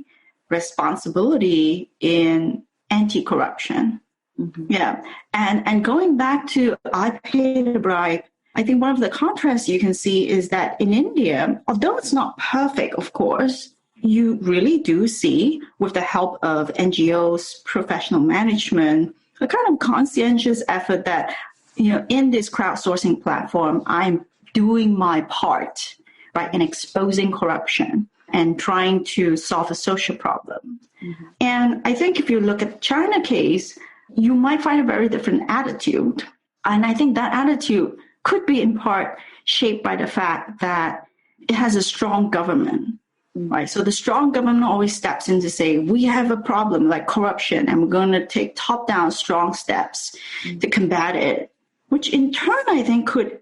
responsibility in anti-corruption. Mm-hmm. Yeah, and going back to I Pay the Bribe, I think one of the contrasts you can see is that in India, although it's not perfect, of course, you really do see, with the help of NGOs, professional management, a kind of conscientious effort that, in this crowdsourcing platform, I'm doing my part, right, in exposing corruption and trying to solve a social problem. Mm-hmm. And I think if you look at the China case, you might find a very different attitude. And I think that attitude could be in part shaped by the fact that it has a strong government, right? So the strong government always steps in to say, we have a problem like corruption, and we're going to take top-down strong steps to combat it, which in turn, I think, could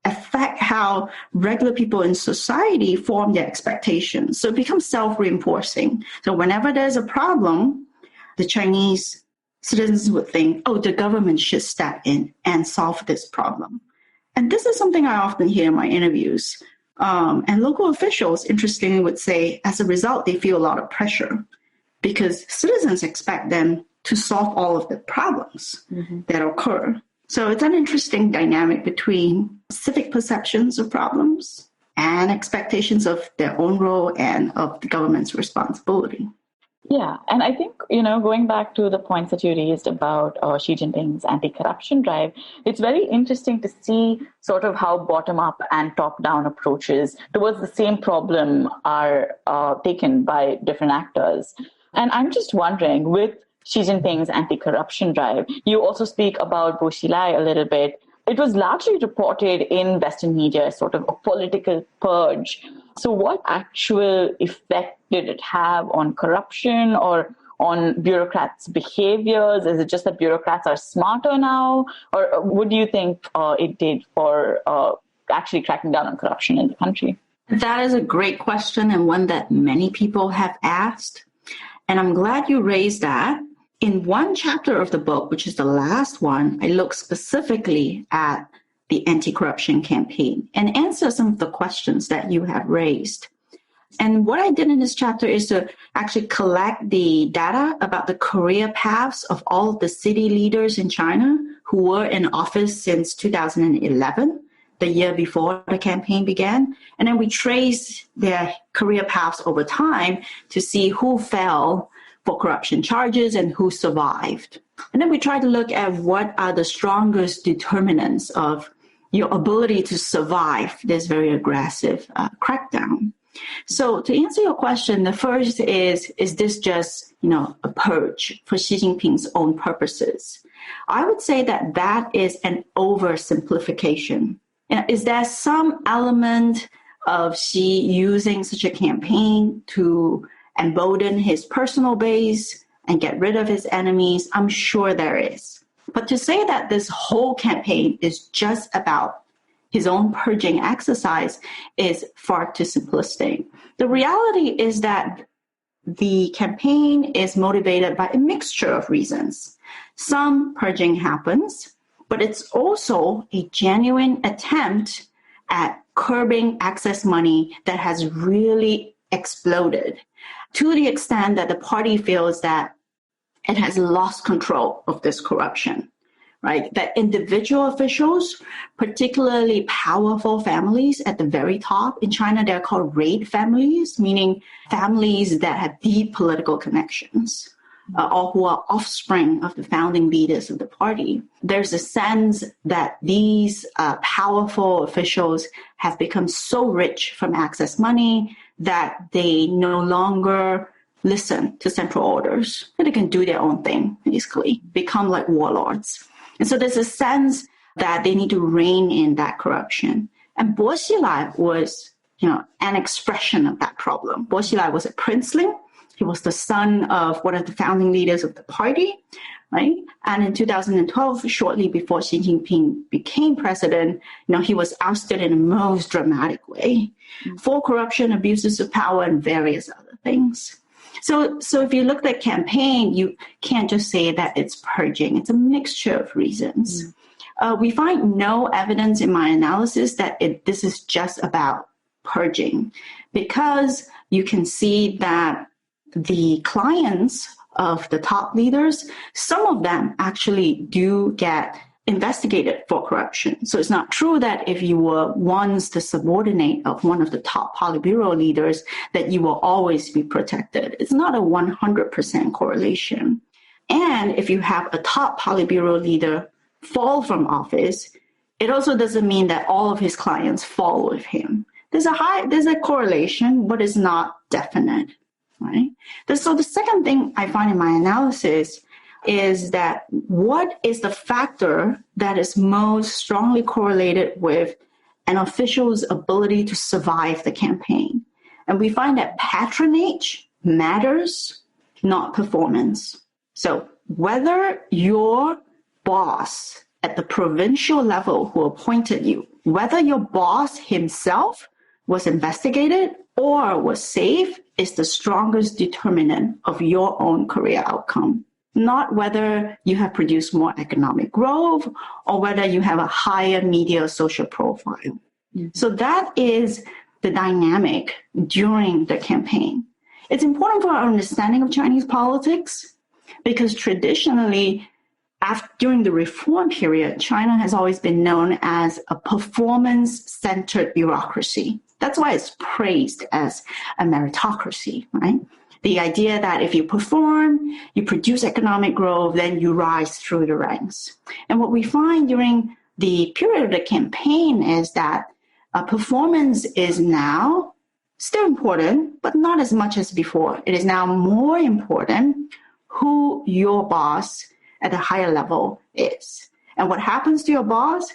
affect how regular people in society form their expectations. So it becomes self-reinforcing. So whenever there's a problem, the Chinese citizens would think, the government should step in and solve this problem. And this is something I often hear in my interviews. And local officials, interestingly, would say, as a result, they feel a lot of pressure because citizens expect them to solve all of the problems that occur. So it's an interesting dynamic between civic perceptions of problems and expectations of their own role and of the government's responsibility. Yeah, and I think, going back to the points that you raised about Xi Jinping's anti-corruption drive, it's very interesting to see sort of how bottom-up and top-down approaches towards the same problem are taken by different actors. And I'm just wondering, with Xi Jinping's anti-corruption drive, you also speak about Bo Xilai a little bit. It was largely reported in Western media as sort of a political purge. So what actual effect did it have on corruption or on bureaucrats' behaviors? Is it just that bureaucrats are smarter now? Or what do you think it did for actually cracking down on corruption in the country? That is a great question, and one that many people have asked. And I'm glad you raised that. In one chapter of the book, which is the last one, I look specifically at the anti-corruption campaign and answer some of the questions that you have raised. And what I did in this chapter is to actually collect the data about the career paths of all of the city leaders in China who were in office since 2011, the year before the campaign began. And then we traced their career paths over time to see who fell for corruption charges and who survived. And then we try to look at what are the strongest determinants of your ability to survive this very aggressive crackdown. So to answer your question, the first is this just, a purge for Xi Jinping's own purposes? I would say that is an oversimplification. Is there some element of Xi using such a campaign to embolden his personal base and get rid of his enemies? I'm sure there is. But to say that this whole campaign is just about his own purging exercise is far too simplistic. The reality is that the campaign is motivated by a mixture of reasons. Some purging happens, but it's also a genuine attempt at curbing excess money that has really exploded to the extent that the party feels that it has lost control of this corruption, right? That individual officials, particularly powerful families at the very top, in China, they're called raid families, meaning families that have deep political connections, or who are offspring of the founding leaders of the party. There's a sense that these powerful officials have become so rich from excess money that they no longer listen to central orders. They can do their own thing, basically, become like warlords. And so there's a sense that they need to rein in that corruption. And Bo Xilai was, an expression of that problem. Bo Xilai was a princeling. He was the son of one of the founding leaders of the party, right? And in 2012, shortly before Xi Jinping became president, he was ousted in the most dramatic way for corruption, abuses of power, and various other things. So if you look at campaign, you can't just say that it's purging. It's a mixture of reasons. We find no evidence in my analysis that this is just about purging, because you can see that the clients of the top leaders, some of them actually do get investigated for corruption. So it's not true that if you were once the subordinate of one of the top Politburo leaders, that you will always be protected. It's not a 100% correlation. And if you have a top Politburo leader fall from office, it also doesn't mean that all of his clients fall with him. There's a correlation, but it's not definite, right? So the second thing I find in my analysis is that what is the factor that is most strongly correlated with an official's ability to survive the campaign? And we find that patronage matters, not performance. So whether your boss at the provincial level who appointed you, whether your boss himself was investigated or was safe, is the strongest determinant of your own career outcome. Not whether you have produced more economic growth or whether you have a higher media social profile. Mm-hmm. So that is the dynamic during the campaign. It's important for our understanding of Chinese politics because traditionally, during the reform period, China has always been known as a performance-centered bureaucracy. That's why it's praised as a meritocracy, right? The idea that if you perform, you produce economic growth, then you rise through the ranks. And what we find during the period of the campaign is that performance is now still important, but not as much as before. It is now more important who your boss at a higher level is. And what happens to your boss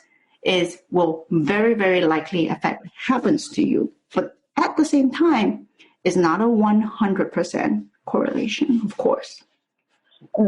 will very, very likely affect what happens to you. But at the same time, it's not a 100% correlation, of course.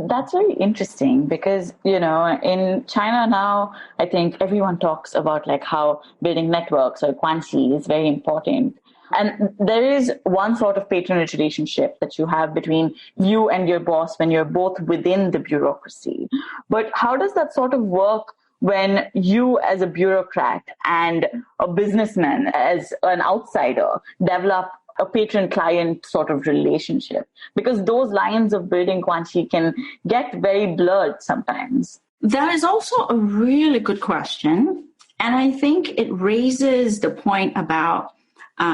That's very interesting because, in China now, I think everyone talks about how building networks or guanxi is very important. And there is one sort of patronage relationship that you have between you and your boss when you're both within the bureaucracy. But how does that sort of work when you as a bureaucrat and a businessman as an outsider develop a patron-client sort of relationship? Because those lines of building guanxi can get very blurred sometimes. That is also a really good question. And I think it raises the point about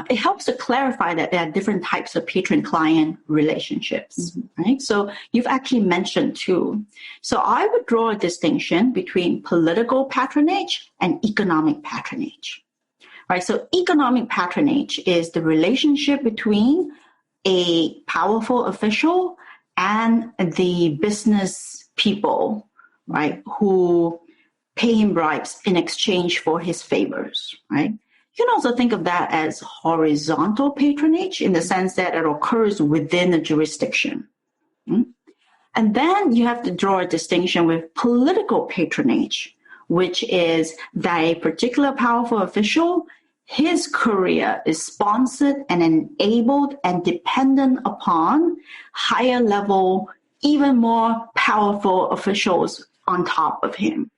it helps to clarify that there are different types of patron-client relationships, right? So you've actually mentioned two. So I would draw a distinction between political patronage and economic patronage, right? So economic patronage is the relationship between a powerful official and the business people, right, who pay him bribes in exchange for his favors, right? You can also think of that as horizontal patronage in the sense that it occurs within a jurisdiction. And then you have to draw a distinction with political patronage, which is that a particular powerful official, his career is sponsored and enabled and dependent upon higher level, even more powerful officials on top of him,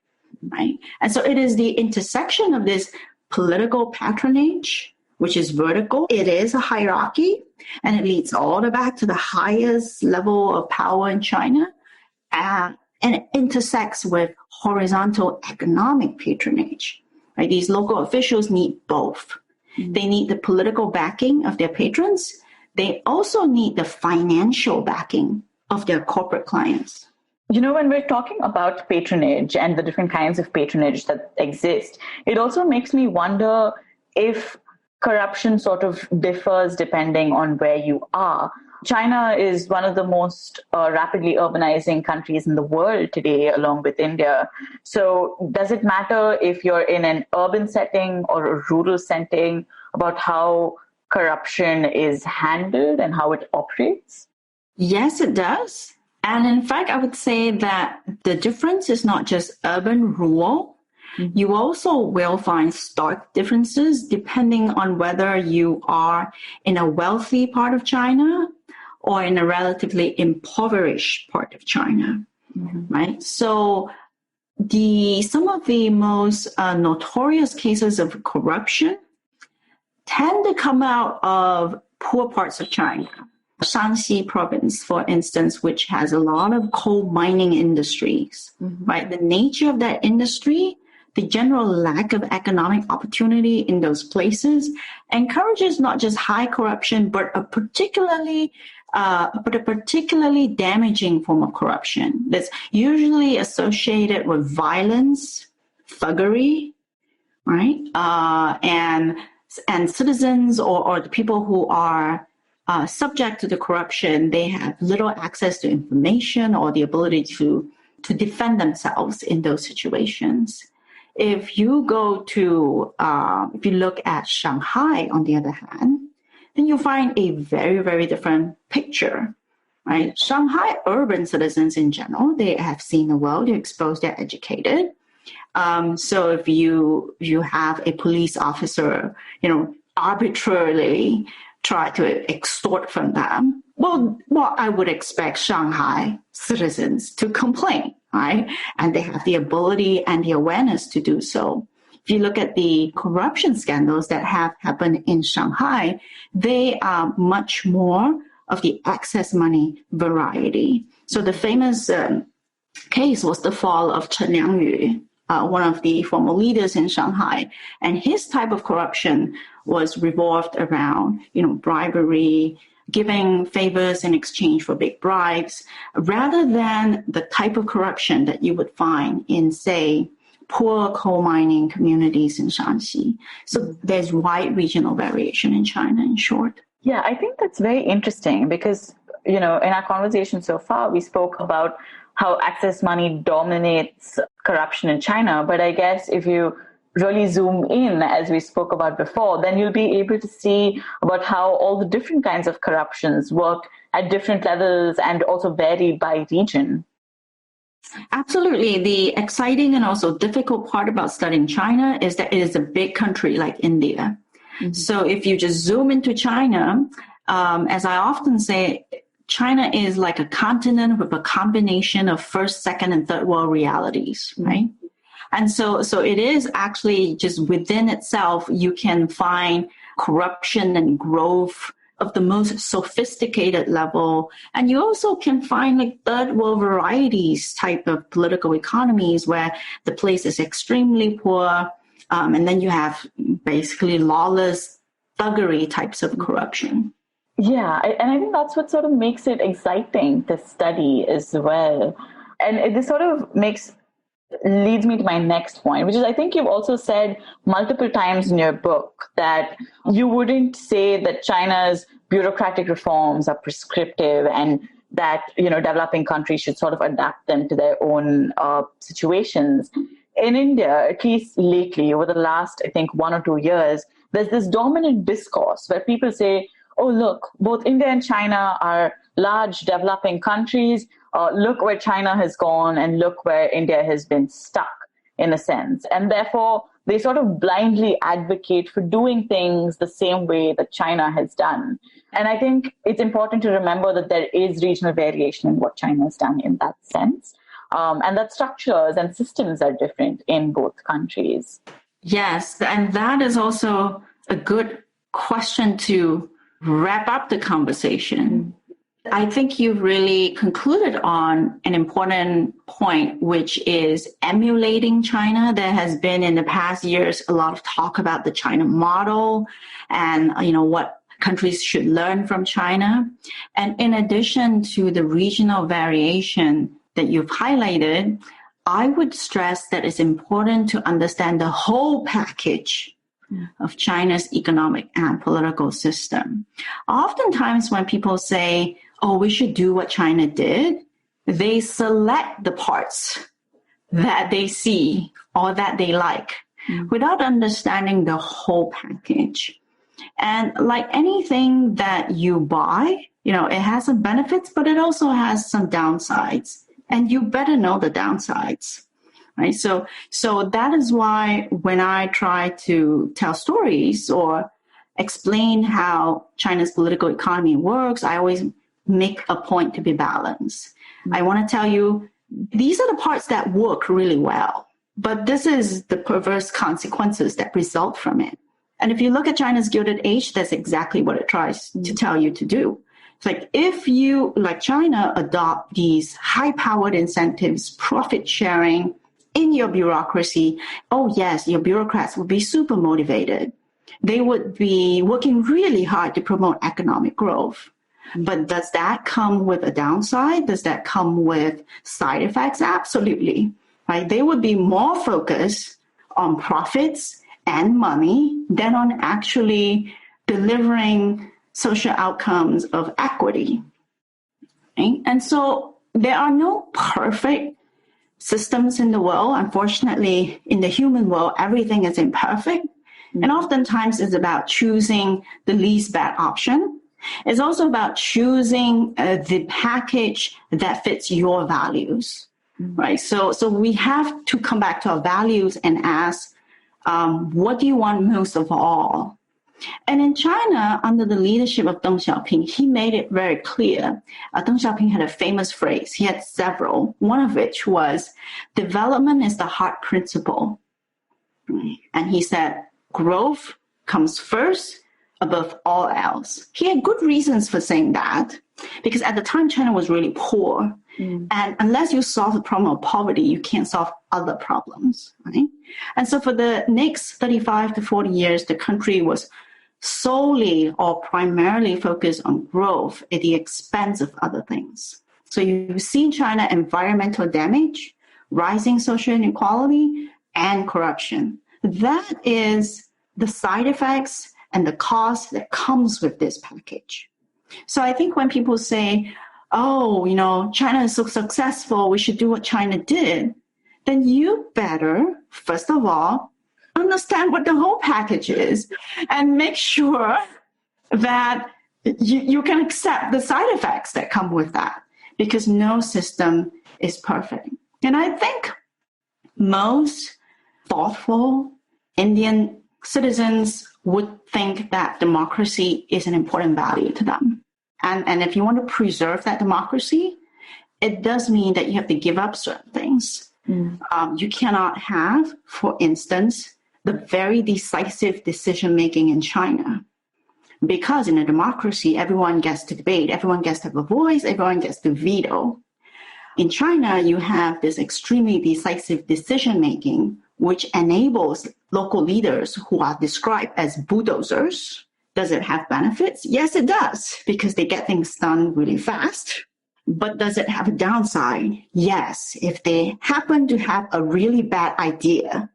right? And so it is the intersection of this political patronage, which is vertical. It is a hierarchy, and it leads all the way back to the highest level of power in China. And it intersects with horizontal economic patronage. Right? These local officials need both. They need the political backing of their patrons. They also need the financial backing of their corporate clients. You know, when we're talking about patronage and the different kinds of patronage that exist, it also makes me wonder if corruption sort of differs depending on where you are. China is one of the most rapidly urbanizing countries in the world today, along with India. So does it matter if you're in an urban setting or a rural setting about how corruption is handled and how it operates? Yes, it does. And in fact, I would say that the difference is not just urban, rural. You also will find stark differences depending on whether you are in a wealthy part of China or in a relatively impoverished part of China, right? So some of the most notorious cases of corruption tend to come out of poor parts of China. Shanxi province, for instance, which has a lot of coal mining industries, right? The nature of that industry, the general lack of economic opportunity in those places encourages not just high corruption, but a particularly damaging form of corruption that's usually associated with violence, thuggery, right? And citizens or the people who are subject to the corruption, they have little access to information or the ability to defend themselves in those situations. If you if you look at Shanghai, on the other hand, then you'll find a very, very different picture, right? Shanghai urban citizens in general, they have seen the world, they're exposed, they're educated. So if you have a police officer, arbitrarily try to extort from them, well, I would expect Shanghai citizens to complain, right? And they have the ability and the awareness to do so. If you look at the corruption scandals that have happened in Shanghai, they are much more of the excess money variety. So the famous case was the fall of Chen Liangyu, one of the former leaders in Shanghai. And his type of corruption was revolved around, bribery, giving favors in exchange for big bribes, rather than the type of corruption that you would find in, say, poor coal mining communities in Shanxi. So there's wide regional variation in China, in short. Yeah, I think that's very interesting because, in our conversation so far, we spoke about how excess money dominates corruption in China. But I guess if you really zoom in, as we spoke about before, then you'll be able to see about how all the different kinds of corruptions work at different levels and also vary by region. Absolutely. The exciting and also difficult part about studying China is that it is a big country like India. So if you just zoom into China, as I often say, China is like a continent with a combination of first, second, and third world realities, right? And so it is actually just within itself, you can find corruption and growth of the most sophisticated level. And you also can find like third world varieties type of political economies where the place is extremely poor. And then you have basically lawless thuggery types of corruption. Yeah, and I think that's what sort of makes it exciting to study as well. And this sort of leads me to my next point, which is I think you've also said multiple times in your book that you wouldn't say that China's bureaucratic reforms are prescriptive and that, developing countries should sort of adapt them to their own situations. In India, at least lately, over the last, I think, 1 or 2 years, there's this dominant discourse where people say, oh, look, both India and China are large developing countries. Look where China has gone and look where India has been stuck, in a sense. And therefore, they sort of blindly advocate for doing things the same way that China has done. And I think it's important to remember that there is regional variation in what China has done in that sense. And that structures and systems are different in both countries. Yes, and that is also a good question to wrap up the conversation. I think you've really concluded on an important point, which is emulating China. There has been in the past years a lot of talk about the China model and, what countries should learn from China. And in addition to the regional variation that you've highlighted, I would stress that it's important to understand the whole package of China's economic and political system. Oftentimes when people say, oh, we should do what China did, they select the parts that they see or that they like without understanding the whole package. And like anything that you buy, it has some benefits, but it also has some downsides. And you better know the downsides, right? So that is why when I try to tell stories or explain how China's political economy works, I always make a point to be balanced. I want to tell you, these are the parts that work really well, but this is the perverse consequences that result from it. And if you look at China's Gilded Age, that's exactly what it tries to tell you to do. It's like if you, like China, adopt these high-powered incentives, profit sharing in your bureaucracy, oh yes, your bureaucrats will be super motivated. They would be working really hard to promote economic growth. But does that come with a downside? Does that come with side effects? Absolutely. Right? They would be more focused on profits and money than on actually delivering social outcomes of equity. Right? And so there are no perfect systems in the world. Unfortunately, in the human world, everything is imperfect. And oftentimes it's about choosing the least bad option. It's also about choosing the package that fits your values, right? So we have to come back to our values and ask, what do you want most of all? And in China, under the leadership of Deng Xiaoping, he made it very clear. Deng Xiaoping had a famous phrase. He had several, one of which was, development is the heart principle. And he said, growth comes first, above all else. He had good reasons for saying that, because at the time China was really poor. And unless you solve the problem of poverty, you can't solve other problems, right? And so for the next 35 to 40 years, the country was solely or primarily focused on growth at the expense of other things. So you've seen China environmental damage, rising social inequality, and corruption. That is the side effects and the cost that comes with this package. So I think when people say, oh, China is so successful, we should do what China did, then you better, first of all, understand what the whole package is and make sure that you can accept the side effects that come with that, because no system is perfect. And I think most thoughtful Indian citizens would think that democracy is an important value to them. And if you want to preserve that democracy, it does mean that you have to give up certain things. You cannot have, for instance, the very decisive decision-making in China. Because in a democracy, everyone gets to debate, everyone gets to have a voice, everyone gets to veto. In China, you have this extremely decisive decision-making, which enables local leaders who are described as bulldozers. Does it have benefits? Yes, it does, because they get things done really fast. But does it have a downside? Yes. If they happen to have a really bad idea,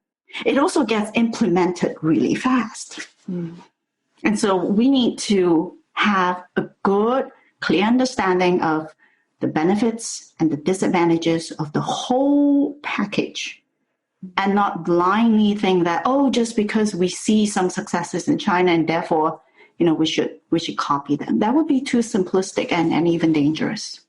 it also gets implemented really fast. And so we need to have a good, clear understanding of the benefits and the disadvantages of the whole package, and not blindly think that, just because we see some successes in China and therefore, we should copy them. That would be too simplistic and even dangerous.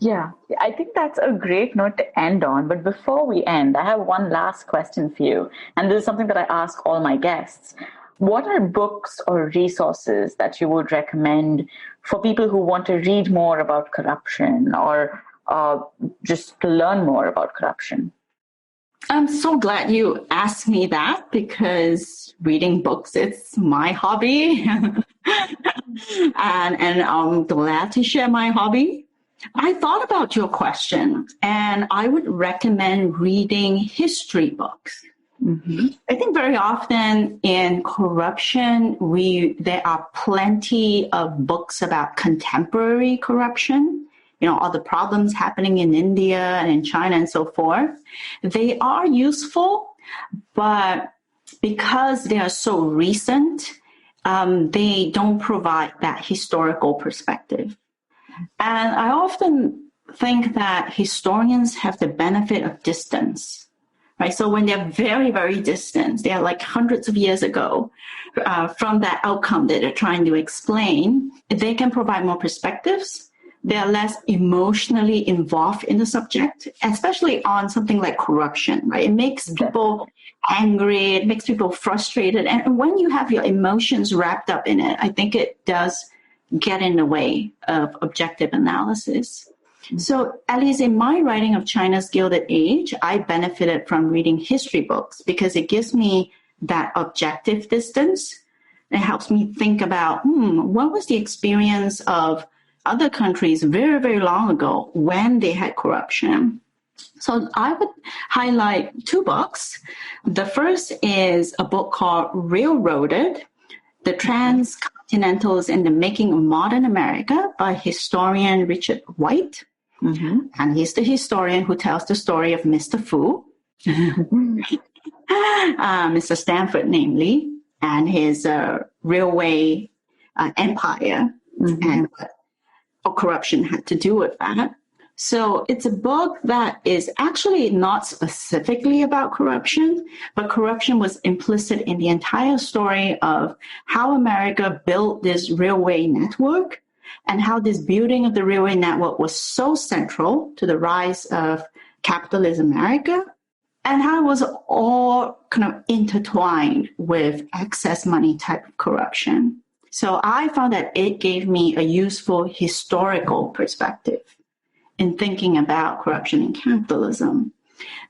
Yeah, I think that's a great note to end on. But before we end, I have one last question for you. And this is something that I ask all my guests. What are books or resources that you would recommend for people who want to read more about corruption or just to learn more about corruption? I'm so glad you asked me that because reading books, it's my hobby. and I'm glad to share my hobby. I thought about your question and I would recommend reading history books. Mm-hmm. I think very often in corruption, there are plenty of books about contemporary corruption, all the problems happening in India and in China and so forth. They are useful, but because they are so recent, they don't provide that historical perspective. And I often think that historians have the benefit of distance, right? So when they're very, very distant, they're like hundreds of years ago from that outcome that they're trying to explain, they can provide more perspectives. They're less emotionally involved in the subject, especially on something like corruption, right? It makes people angry, it makes people frustrated. And when you have your emotions wrapped up in it, I think it does get in the way of objective analysis. So at least in my writing of China's Gilded Age, I benefited from reading history books because it gives me that objective distance. It helps me think about, what was the experience of other countries very, very long ago when they had corruption. So I would highlight two books. The first is a book called Railroaded, The Transcontinentals in the Making of Modern America by historian Richard White. Mm-hmm. And he's the historian who tells the story of Mr. Fu, Mr. Stanford, namely, and his railway empire. Mm-hmm. And corruption had to do with that. So it's a book that is actually not specifically about corruption, but corruption was implicit in the entire story of how America built this railway network and how this building of the railway network was so central to the rise of capitalist America and how it was all kind of intertwined with excess money type of corruption. So I found that it gave me a useful historical perspective in thinking about corruption and capitalism.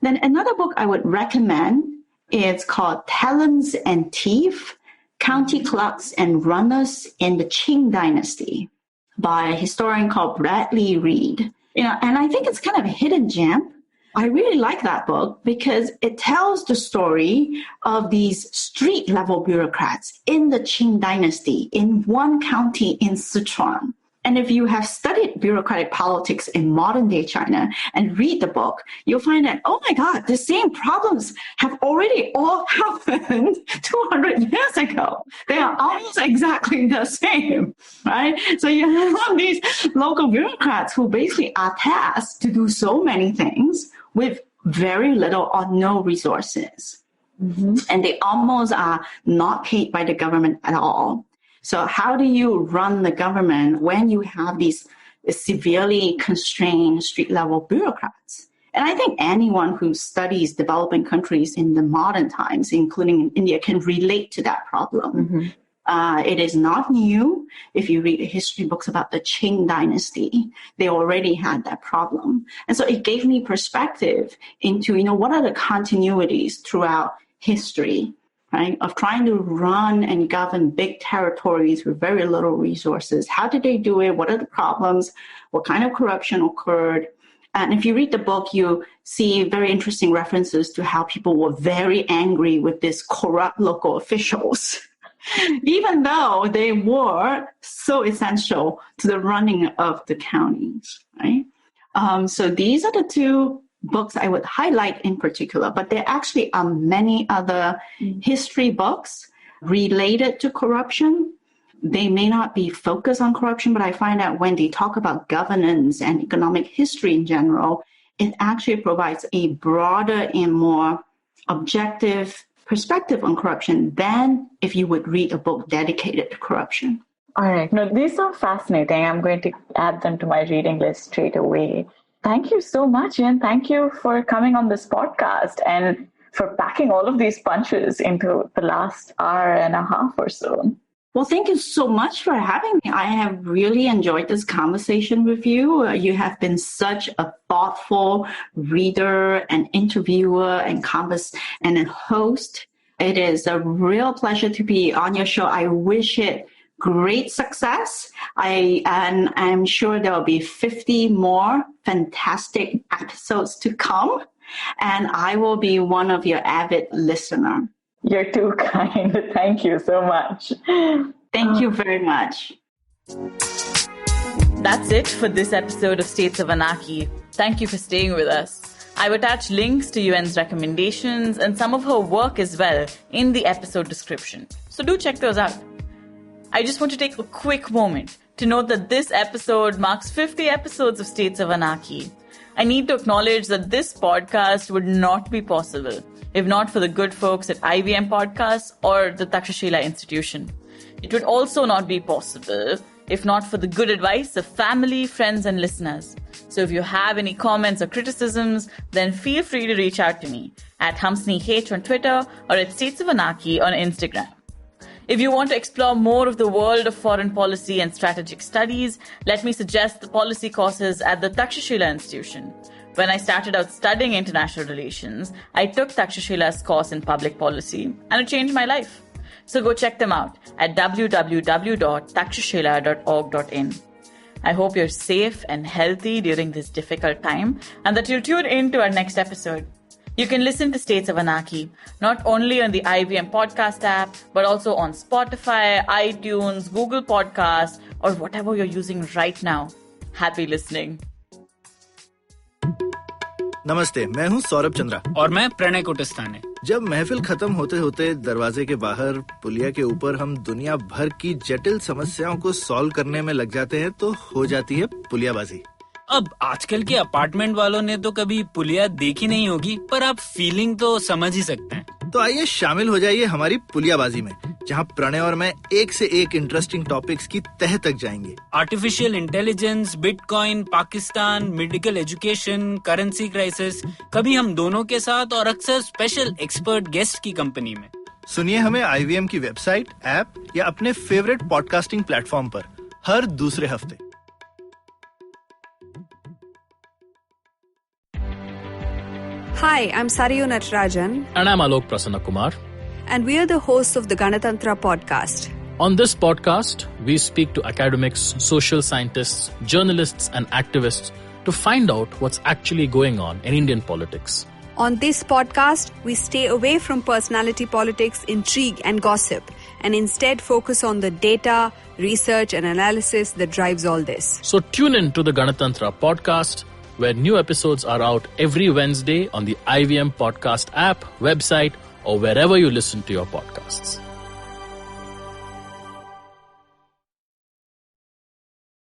Then another book I would recommend is called Talents and Thief, County Clerks and Runners in the Qing Dynasty by a historian called Bradley Reed. And I think it's kind of a hidden gem. I really like that book because it tells the story of these street level bureaucrats in the Qing dynasty in one county in Sichuan. And if you have studied bureaucratic politics in modern day China and read the book, you'll find that, oh my God, the same problems have already all happened 200 years ago. They are almost exactly the same, right? So you have these local bureaucrats who basically are tasked to do so many things with very little or no resources. Mm-hmm. And they almost are not paid by the government at all. So how do you run the government when you have these severely constrained street-level bureaucrats? And I think anyone who studies developing countries in the modern times, including in India, can relate to that problem. Mm-hmm. It is not new. If you read the history books about the Qing dynasty, they already had that problem. And so it gave me perspective into, what are the continuities throughout history, right, of trying to run and govern big territories with very little resources. How did they do it? What are the problems? What kind of corruption occurred? And if you read the book, you see very interesting references to how people were very angry with these corrupt local officials, even though they were so essential to the running of the counties, right? So these are the two books I would highlight in particular, but there actually are many other history books related to corruption. They may not be focused on corruption, but I find that when they talk about governance and economic history in general, it actually provides a broader and more objective perspective on corruption than if you would read a book dedicated to corruption. All right. No, these are fascinating. I'm going to add them to my reading list straight away. Thank you so much, Ian. Thank you for coming on this podcast and for packing all of these punches into the last hour and a half or so. Well, thank you so much for having me. I have really enjoyed this conversation with you. You have been such a thoughtful reader and interviewer and and a host. It is a real pleasure to be on your show. I wish it great success. And I'm sure there will be 50 more fantastic episodes to come. And I will be one of your avid listeners. You're too kind. Thank you so much. Thank you very much. That's it for this episode of States of Anarchy. Thank you for staying with us. I've attached links to Yuen's recommendations and some of her work as well in the episode description. So do check those out. I just want to take a quick moment to note that this episode marks 50 episodes of States of Anarchy. I need to acknowledge that this podcast would not be possible if not for the good folks at IVM Podcasts or the Takshashila Institution. It would also not be possible if not for the good advice of family, friends, and listeners. So if you have any comments or criticisms, then feel free to reach out to me at HamsniH on Twitter or at States of Anarchy on Instagram. If you want to explore more of the world of foreign policy and strategic studies, let me suggest the policy courses at the Takshashila Institution. When I started out studying international relations, I took Takshashila's course in public policy, and it changed my life. So go check them out at www.takshashila.org.in. I hope you're safe and healthy during this difficult time, and that you'll tune in to our next episode. You can listen to States of Anarchy not only on the IVM podcast app, but also on Spotify, iTunes, Google Podcasts, or whatever you're using right now. Happy listening. नमस्ते, मैं हूँ सौरभ चंद्रा और मैं प्रणय कुटस्थाने। जब महफिल खत्म होते होते दरवाजे के बाहर पुलिया के ऊपर हम दुनिया भर की जटिल समस्याओं को सॉल्व करने में लग जाते हैं तो हो जाती है पुलियाबाजी। अब आजकल के अपार्टमेंट वालों ने तो कभी पुलिया देखी नहीं होगी, पर आप फीलिंग तो समझ ही सकते हैं। तो आइए शामिल हो जाइए हमारी पुलियाबाजी में, जहां प्रणय और मैं एक से एक इंटरेस्टिंग टॉपिक्स की तह तक जाएंगे। Artificial intelligence, bitcoin, Pakistan, medical education, currency crisis, कभी हम दोनों के साथ और अक्सर स्पेशल एक्सपर्ट गेस्ट की कंपनी में। सुनिए हमें IVM की वेबसाइट, ऐप या अपने फेवरेट पॉडकास्टिंग प्लेटफॉर्म पर हर दूसरे हफ्ते। Hi, I'm Sarayu Natarajan. And I'm Alok Prasanna Kumar. And we are the hosts of the Ganatantra podcast. On this podcast, we speak to academics, social scientists, journalists, and activists to find out what's actually going on in Indian politics. On this podcast, we stay away from personality politics, intrigue, and gossip, and instead focus on the data, research, and analysis that drives all this. So tune in to the Ganatantra podcast, where new episodes are out every Wednesday on the IVM podcast app, website, or wherever you listen to your podcasts.